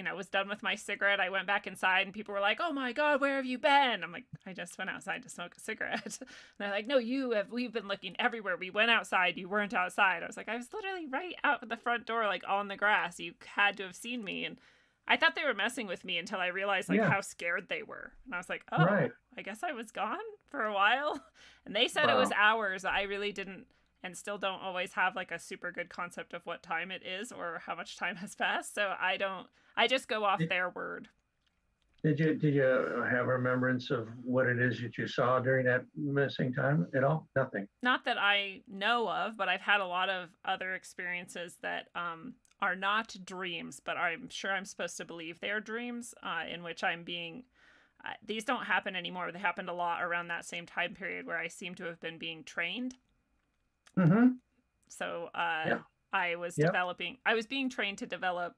I was done with my cigarette. I went back inside and people were like, "Oh my God, where have you been?" I'm like, "I just went outside to smoke a cigarette." And they're like, "No, we've been looking everywhere. We went outside. You weren't outside." I was like, "I was literally right out the front door, like on the grass. You had to have seen me." And I thought they were messing with me until I realized how scared they were. And I was like, "Oh, right. I guess I was gone for a while." And they said it was hours. I really didn't and still don't always have like a super good concept of what time it is or how much time has passed. So I just go off their word. Did you have a remembrance of what it is that you saw during that missing time at all? Nothing. Not that I know of, but I've had a lot of other experiences that are not dreams, but I'm sure I'm supposed to believe they're dreams in which I'm being. These don't happen anymore. They happened a lot around that same time period where I seem to have been being trained. Mm-hmm. So I was being trained to develop,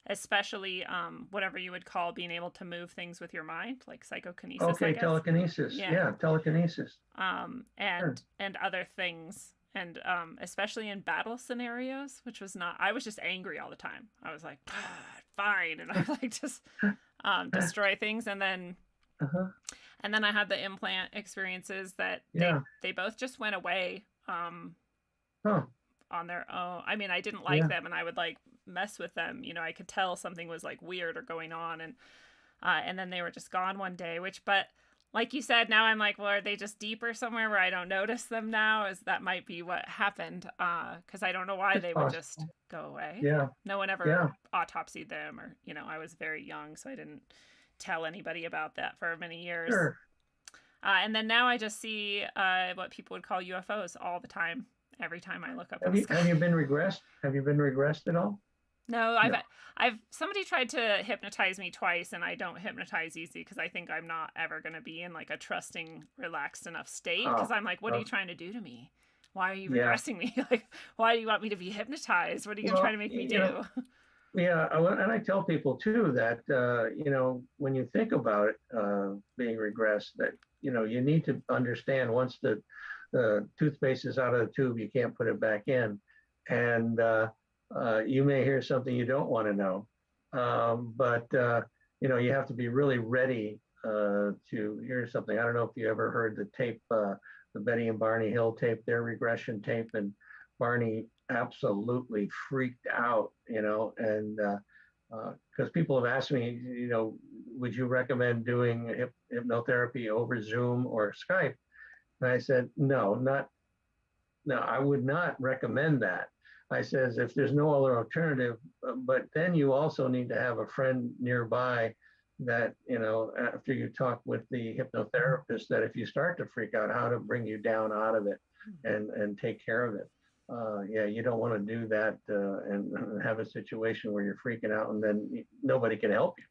especially whatever you would call being able to move things with your mind, like psychokinesis. Okay, telekinesis. Yeah, telekinesis. And other things. And especially in battle scenarios, which was not, I was just angry all the time. I was like, fine. And I was like, just destroy things. And then I had the implant experiences that they both just went away on their own. I mean, I didn't like them and I would like mess with them. I could tell something was like weird or going on. And then they were just gone one day, but like you said, now I'm like, well, are they just deeper somewhere where I don't notice them now? That might be what happened. Cause I don't know why they would just go away. Yeah. No one ever autopsied them or, I was very young, so I didn't tell anybody about that for many years. Sure. And then now I just see what people would call UFOs all the time. Every time I look up. Have you been regressed? Have you been regressed at all? No, somebody tried to hypnotize me twice, and I don't hypnotize easy because I think I'm not ever going to be in like a trusting, relaxed enough state. Because I'm like, what are you trying to do to me? Why are you regressing me? Like, why do you want me to be hypnotized? What are you trying to make me do? Yeah, and I tell people too that when you think about it, being regressed, that you need to understand once the toothpaste is out of the tube, you can't put it back in, and you may hear something you don't want to know, but you have to be really ready to hear something. I don't know if you ever heard the tape, the Betty and Barney Hill tape, their regression tape, and Barney absolutely freaked out, and because people have asked me, would you recommend doing hypnotherapy over Zoom or Skype? And I said, no, I would not recommend that. I says, if there's no other alternative, but then you also need to have a friend nearby that, after you talk with the hypnotherapist, that if you start to freak out, how to bring you down out of it and take care of it. Yeah, you don't want to do that and have a situation where you're freaking out and then nobody can help you.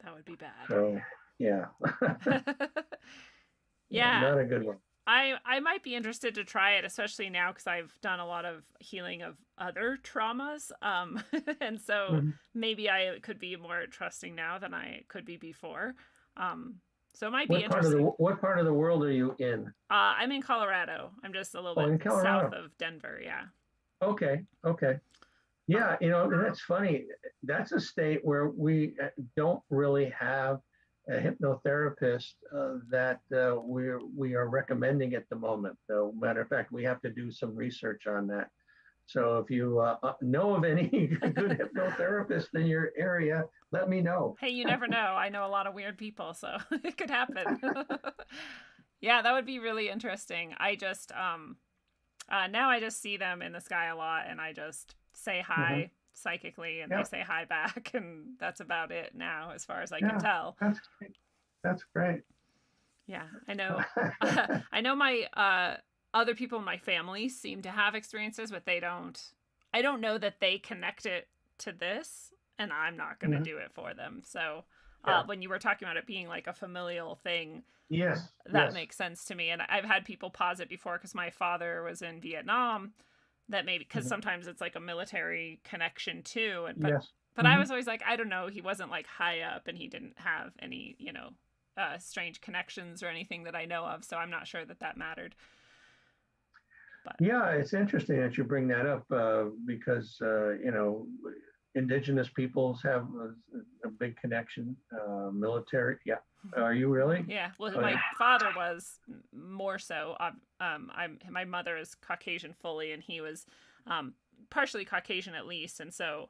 That would be bad. So, yeah. Yeah. Not a good one. I might be interested to try it, especially now because I've done a lot of healing of other traumas. And so maybe I could be more trusting now than I could be before. So it might be interesting. What part of the world are you in? I'm in Colorado. I'm just a little bit south of Denver. Yeah. Okay. Yeah, that's funny. That's a state where we don't really have a hypnotherapist that we are recommending at the moment. Though, matter of fact, we have to do some research on that. So if you know of any good hypnotherapist in your area, let me know. Hey, you never know. I know a lot of weird people, so it could happen. Yeah, that would be really interesting. I just now I just see them in the sky a lot, and I just say hi psychically, and they say hi back, and that's about it now, as far as I can tell. That's great. That's great. Yeah, I know. I know my other people in my family seem to have experiences, but I don't know that they connect it to this, and I'm not going to do it for them. So when you were talking about it being like a familial thing, that makes sense to me. And I've had people posit before, because my father was in Vietnam, that maybe because sometimes it's like a military connection too. And but I was always like, I don't know, he wasn't like high up, and he didn't have any strange connections or anything that I know of, so I'm not sure that mattered. But yeah, it's interesting that you bring that up because indigenous peoples have a big connection. Military, Are you really? Yeah. Well, my father was more so. My mother is Caucasian fully, and he was partially Caucasian at least, and so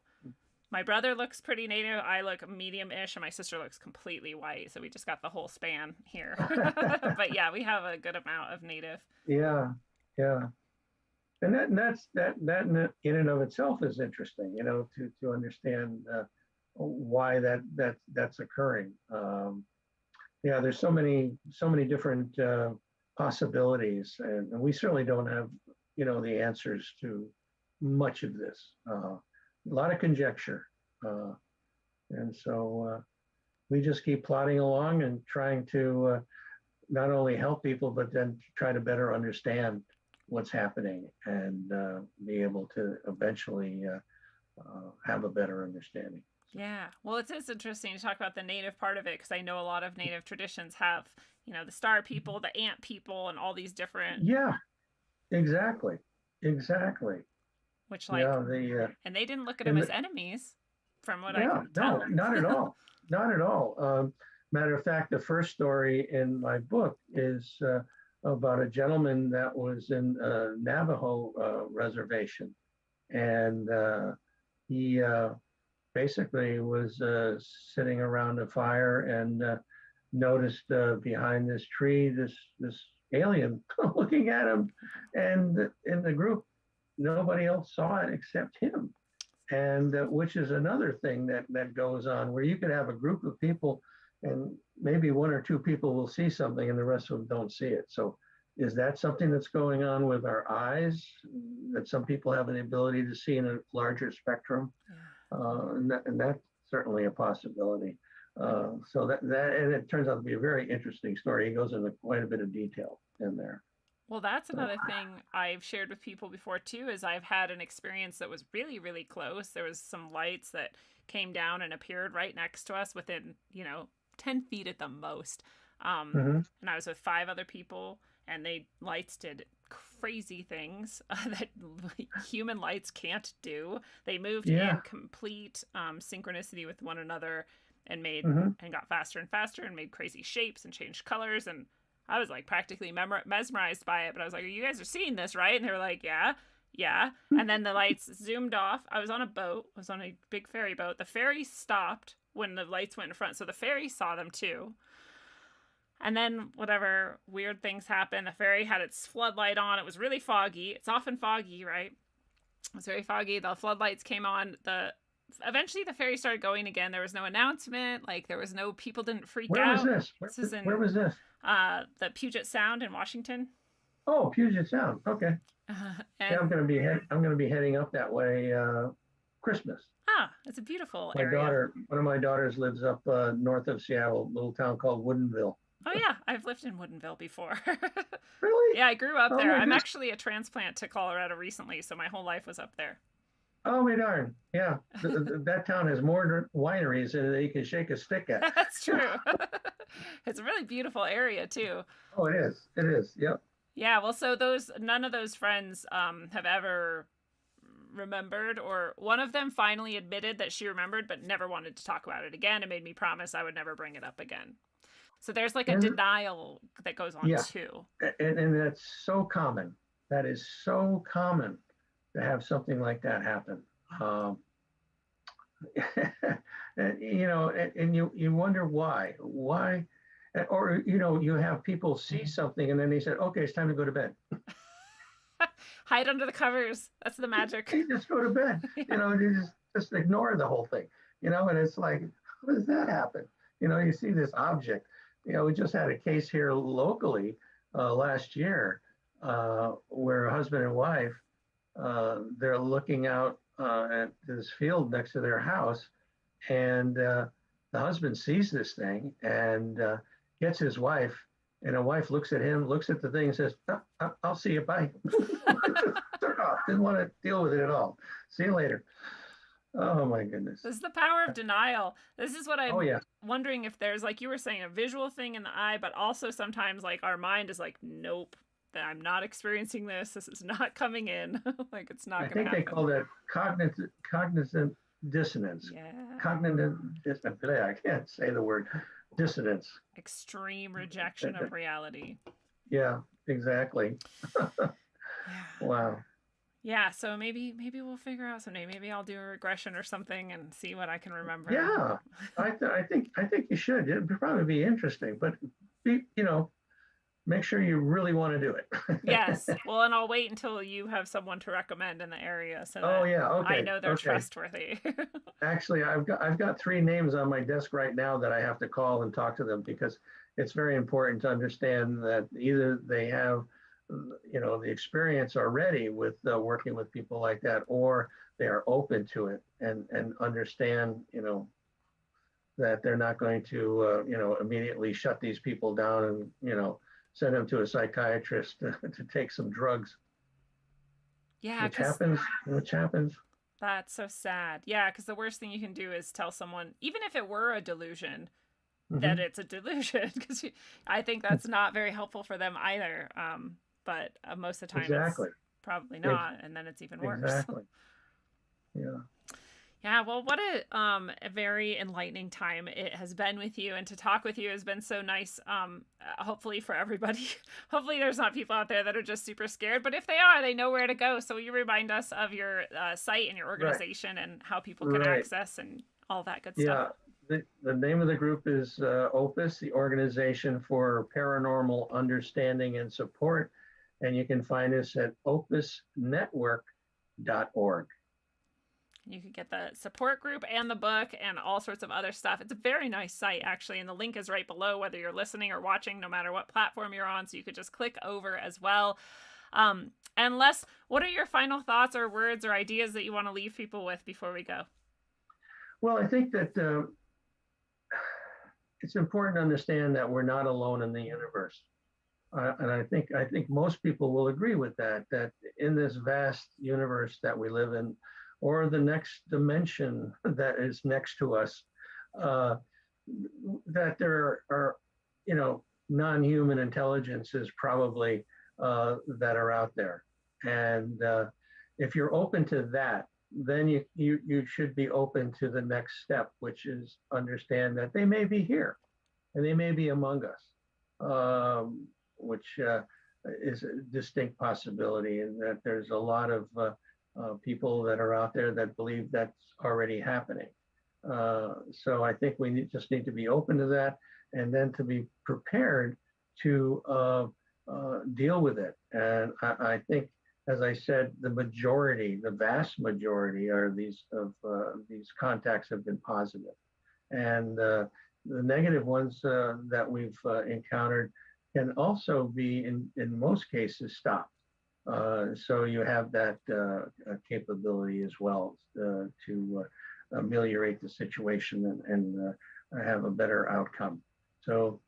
my brother looks pretty native. I look medium-ish, and my sister looks completely white. So we just got the whole span here. But yeah, we have a good amount of native. Yeah. And that in and of itself is interesting, to understand why that's occurring. There's so many different possibilities, and we certainly don't have, the answers to much of this. A lot of conjecture, and so we just keep plodding along and trying to not only help people, but then try to better understand what's happening and be able to eventually have a better understanding. Yeah. Well, it is interesting to talk about the native part of it, because I know a lot of native traditions have, the star people, the ant people, and all these different. Yeah, exactly. Which and they didn't look at them as enemies, from what I can tell. No, not at all. Not at all. Matter of fact, the first story in my book is about a gentleman that was in a Navajo reservation, and he basically was sitting around a fire and noticed behind this tree this alien looking at him, and in the group nobody else saw it except him, and which is another thing that goes on, where you could have a group of people and maybe one or two people will see something and the rest of them don't see it. So is that something that's going on with our eyes, that some people have an ability to see in a larger spectrum? And that's certainly a possibility. So that and it turns out to be a very interesting story. He goes into quite a bit of detail in there. Well, that's another thing I've shared with people before too, is I've had an experience that was really, really close. There was some lights that came down and appeared right next to us within, 10 feet at the most. And I was with 5 other people, and lights did crazy things that human lights can't do. They moved in complete synchronicity with one another, and made and got faster and faster, and made crazy shapes and changed colors. And I was like practically mesmerized by it. But I was like, "You guys are seeing this, right?" And they were like, "Yeah." And then the lights zoomed off. I was on a boat. I was on a big ferry boat. The ferry stopped when the lights went in front, so the ferry saw them too. And then whatever weird things happened. The ferry had its floodlight on. It was really foggy. It's often foggy, right? It was very foggy. The floodlights came on. Eventually the ferry started going again. There was no announcement. Like there was no, people didn't freak Where out. was this? Where was this? The Puget Sound in Washington. Oh, Puget Sound. Okay. And I'm going to be heading up that way Christmas. It's a beautiful My area. daughter, one of my daughters lives up north of Seattle, a little town called Woodinville. Oh yeah, I've lived in Woodinville before. Really? Yeah, I grew up Oh, there. my I'm goodness. actually a transplant to Colorado recently, so my whole life was up there. Oh, my darn. Yeah. That town has more wineries than you can shake a stick at. That's true. It's a really beautiful area too. Oh, it is. It is. Yep. Yeah, well, so none of those friends have ever remembered, or one of them finally admitted that she remembered but never wanted to talk about it again and made me promise I would never bring it up again. So there's like a denial that goes on too. And that's so common. That is so common to have something like that happen. And you wonder why, or, you have people see something and then they said, okay, it's time to go to bed. Hide under the covers. That's the magic. You just go to bed, you just ignore the whole thing, and it's like, how does that happen? You see this object, we just had a case here locally last year where a husband and wife, they're looking out at this field next to their house, and the husband sees this thing and gets his wife, and the wife looks at him, looks at the thing and says, I'll see you, bye. Took off, didn't want to deal with it at all. See you later. Oh my goodness. This is the power of denial. This is what I'm Oh, yeah. wondering if there's, like you were saying, a visual thing in the eye, but also sometimes like our mind is like, nope, I'm not experiencing this. This is not coming in. Like it's not going to happen. I think they call that cognizant dissonance. Yeah. Cognitive dissonance. I can't say the word dissonance. Extreme rejection of reality. Yeah, exactly. Yeah. Wow. Yeah, so maybe we'll figure out someday. Maybe I'll do a regression or something and see what I can remember. Yeah, I think you should. It'd probably be interesting, but make sure you really want to do it. Yes. Well, and I'll wait until you have someone to recommend in the area, so that Okay. I know they're Okay. trustworthy. Actually, I've got 3 names on my desk right now that I have to call and talk to them, because it's very important to understand that either they have the experience already with working with people like that, or they are open to it and understand that they're not going to immediately shut these people down and send them to a psychiatrist to take some drugs. Yeah, which happens. That's so sad. Yeah, because the worst thing you can do is tell someone, even if it were a delusion, that it's a delusion, because I think that's not very helpful for them either. But most of the time Exactly. it's probably not, and then it's even worse. Exactly. Yeah. Yeah, well, what a very enlightening time it has been with you, and to talk with you has been so nice. Hopefully for everybody. Hopefully there's not people out there that are just super scared, but if they are, they know where to go. So you remind us of your site and your organization and how people can access and all that good stuff. The name of the group is Opus, the Organization for Paranormal Understanding and Support, and you can find us at opusnetwork.org. You could get the support group and the book and all sorts of other stuff. It's a very nice site, actually, and the link is right below, whether you're listening or watching, no matter what platform you're on, so you could just click over as well. And Les, what are your final thoughts or words or ideas that you want to leave people with before we go? Well, I think that it's important to understand that we're not alone in the universe. And I think most people will agree with that in this vast universe that we live in, or the next dimension that is next to us, that there are, non-human intelligences probably that are out there. And if you're open to that, then you should be open to the next step, which is understand that they may be here and they may be among us, which is a distinct possibility, and that there's a lot of people that are out there that believe that's already happening. So I think we just need to be open to that and then to be prepared to deal with it. And I think, as I said, the vast majority of these contacts have been positive, and the negative ones that we've encountered can also be, in most cases, stopped. So you have that capability as well to ameliorate the situation and have a better outcome. So,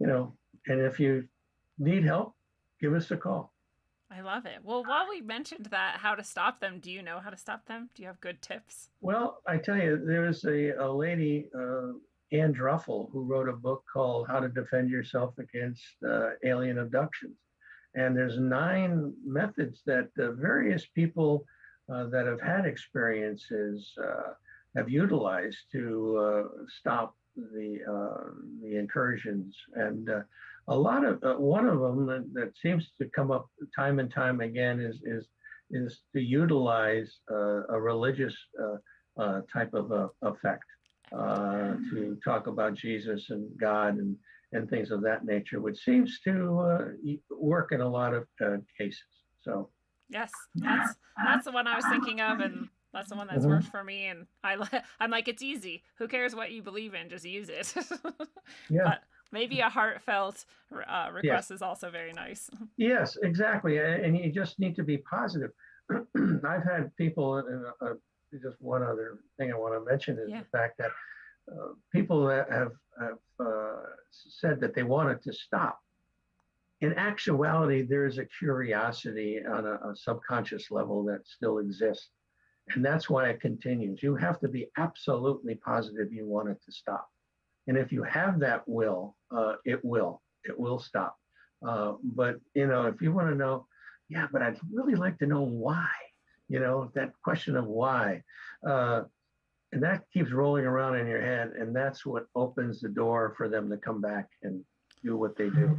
and if you need help, give us a call. I love it. Well, while we mentioned that, how to stop them, do you know how to stop them? Do you have good tips? Well, I tell you, there's a lady, Ann Druffel, who wrote a book called How to Defend Yourself Against Alien Abductions. And there's 9 methods that various people that have had experiences have utilized to stop the incursions. And a lot of one of them that seems to come up time and time again is to utilize a religious type of effect to talk about Jesus and God and things of that nature, which seems to work in a lot of cases. So yes, that's the one I was thinking of, and that's the one that's worked for me. And I'm like, it's easy. Who cares what you believe in? Just use it. Yeah. But maybe a heartfelt request is also very nice. Yes, exactly. And you just need to be positive. I've had people, just one other thing I want to mention is the fact that people that have said that they wanted to stop. In actuality, there is a curiosity on a subconscious level that still exists. And that's why it continues. You have to be absolutely positive you want it to stop. And if you have that will, it will stop. But, if you want to know, yeah, but I'd really like to know why, that question of why, and that keeps rolling around in your head. And that's what opens the door for them to come back and do what they do.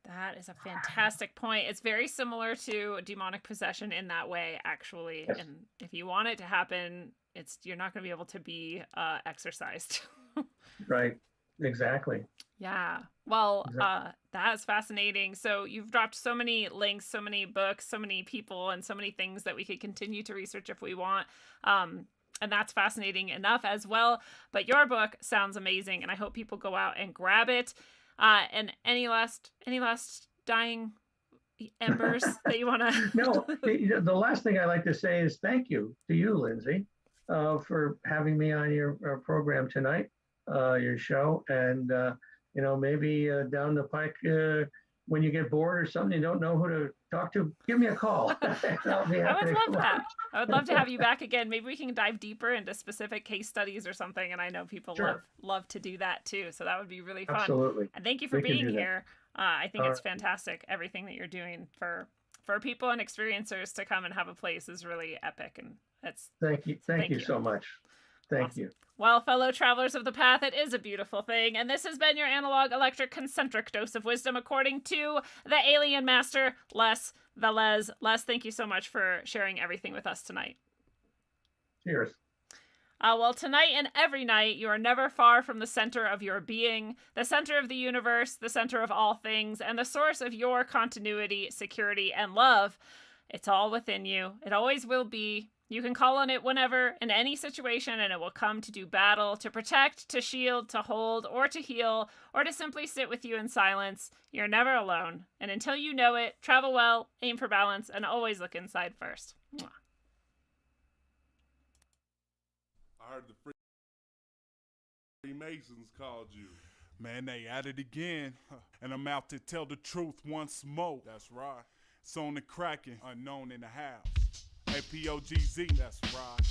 That is a fantastic point. It's very similar to demonic possession in that way, actually. Yes. And if you want it to happen, you're not going to be able to be exercised. Right. Exactly. Yeah. Well, Exactly. that's fascinating. So you've dropped so many links, so many books, so many people, and so many things that we could continue to research if we want. And that's fascinating enough as well. But your book sounds amazing, and I hope people go out and grab it. And any last dying embers that you want to? No, the last thing I'd like to say is thank you to you, Lindsay, for having me on your program tonight, your show. And, maybe down the pike, when you get bored or something, you don't know who to talk to, give me a call. I would love that. I would love to have you back again. Maybe we can dive deeper into specific case studies or something. And I know people love to do that too. So that would be really fun. Absolutely. And thank you for being here. I think it's fantastic. Everything that you're doing for people and experiencers to come and have a place is really epic. And thank you so much. Thank you. Well, fellow travelers of the path, it is a beautiful thing. And this has been your analog electric concentric dose of wisdom according to the alien master, Les Velez. Les, thank you so much for sharing everything with us tonight. Cheers. Well, tonight and every night, you are never far from the center of your being, the center of the universe, the center of all things, and the source of your continuity, security, and love. It's all within you. It always will be. You can call on it whenever, in any situation, and it will come to do battle, to protect, to shield, to hold, or to heal, or to simply sit with you in silence. You're never alone. And until you know it, travel well, aim for balance, and always look inside first. Mwah. I heard the Freemasons called you. Man, they at it again. And I'm out to tell the truth once more. That's right. It's on the cracking, unknown in the house. APOGZ, that's right.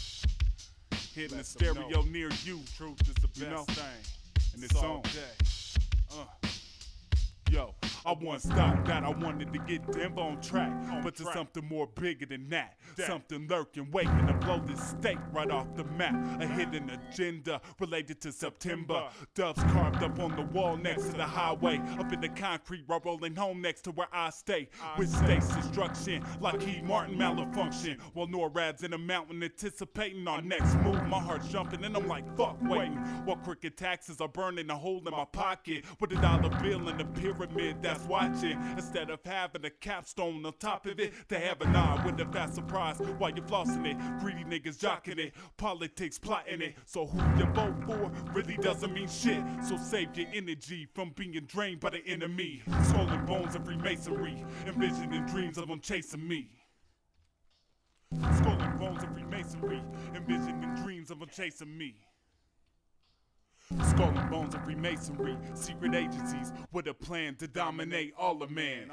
Hitting the stereo near you. Truth is the best thing. And it's on. Yo. I once thought that I wanted to get Denver on track, but there's something more bigger than that. Something lurking, waiting to blow this state right off the map. A hidden agenda related to September. Doves carved up on the wall next to the highway. Up in the concrete while rolling home next to where I stay. With state's destruction, Lockheed Martin malfunction. While NORAD's in a mountain anticipating our next move. My heart's jumping and I'm like, fuck waiting. While crooked taxes are burning a hole in my pocket. With a dollar bill in the pyramid that's watching. Instead of having a capstone on top of it, they have an eye with a fast surprise while you're flossing it. Greedy niggas jocking it, politics plotting it. So who you vote for really doesn't mean shit. So save your energy from being drained by the enemy. Skull and bones of Freemasonry, envisioning dreams of them chasing me. Skull and bones of Freemasonry, envisioning dreams of them chasing me. Skull and bones of Freemasonry, secret agencies with a plan to dominate all of man.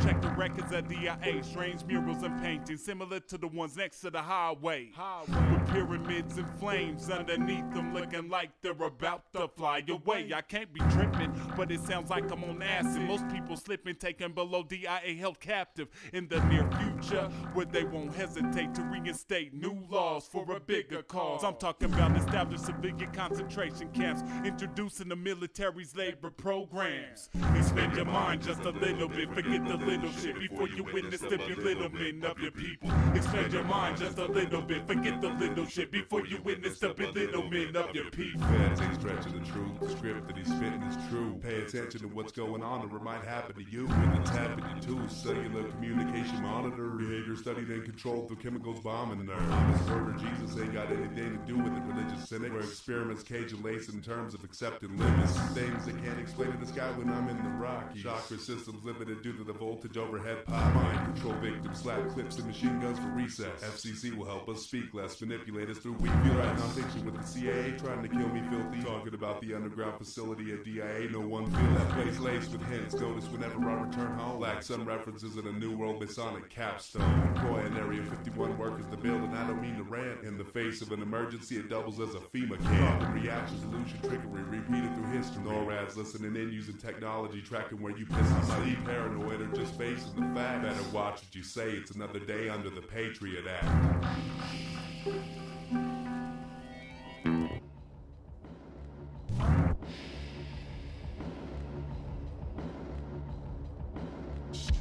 Check the records of DIA, strange murals and paintings similar to the ones next to the highway. With pyramids and flames underneath them looking like they're about to fly away. I can't be tripping, but it sounds like I'm on acid. Most people slipping, taken below DIA held captive in the near future, where they won't hesitate to reinstate new laws for a bigger cause. I'm talking about established civilian concentration camps, introducing the military's labor programs. Expand your mind just a little bit, forget the little shit before you witness the belittlement of your people. Expand your mind just a little bit, forget the little shit before you witness the belittlement of your people. Feds ain't stretching the truth, the script that he's spitting is true. Pay attention to what's going on or it might happen to you. With the tap in your tools, cellular communication monitor, behavior studied and controlled through chemicals bombing nerves. This word of Jesus ain't got anything to do with it, religious cynic, where experiments cage and lace in terms of accepted limits. Things they can't explain to the sky when I'm in the Rockies. Chakra systems limited due to the voltage overhead pop. Mind control victims, slap clips and machine guns for recess. FCC will help us speak less, manipulate us through weak feel right non-fiction with the CIA trying to kill me filthy. Talking about the underground facility at DIA, no one feel that place laced with hints. Notice whenever I return home, lack some references in a new world Masonic capstone. Employ an Area 51 workers to build, and I don't mean to rant. In the face of an emergency, it doubles as a FEMA camp. And reaction solution trickery repeated through history. NORAD's listening in using technology, tracking where you piss and sleep. Paranoid or just facing the fact. Better watch what you say, it's another day under the Patriot Act.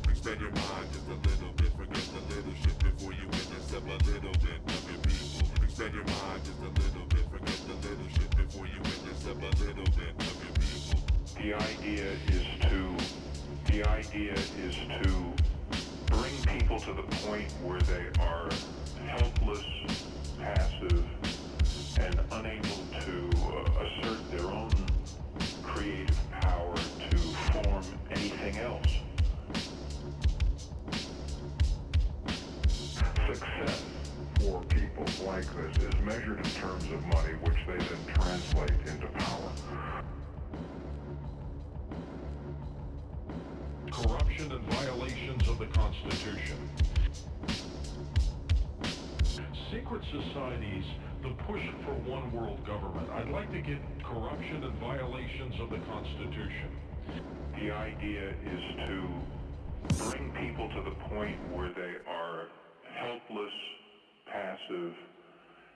Expand your mind just a little bit, forget the little shit before you witness up a little bit of your people. Expand your mind just a little bit, forget the little shit before you witness up a little bit of your people. The idea is to bring people to the point where they are helpless, passive, and unable to assert their own creative power to form anything else. Success for people like this is measured in terms of money, which they then translate into power. Corruption and violations of the Constitution. Secret societies, the push for one world government. I'd like to get corruption and violations of the Constitution. The idea is to bring people to the point where they are helpless, passive,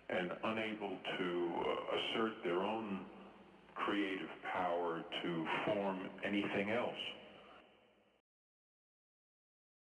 and unable to assert their own creative power to form anything else.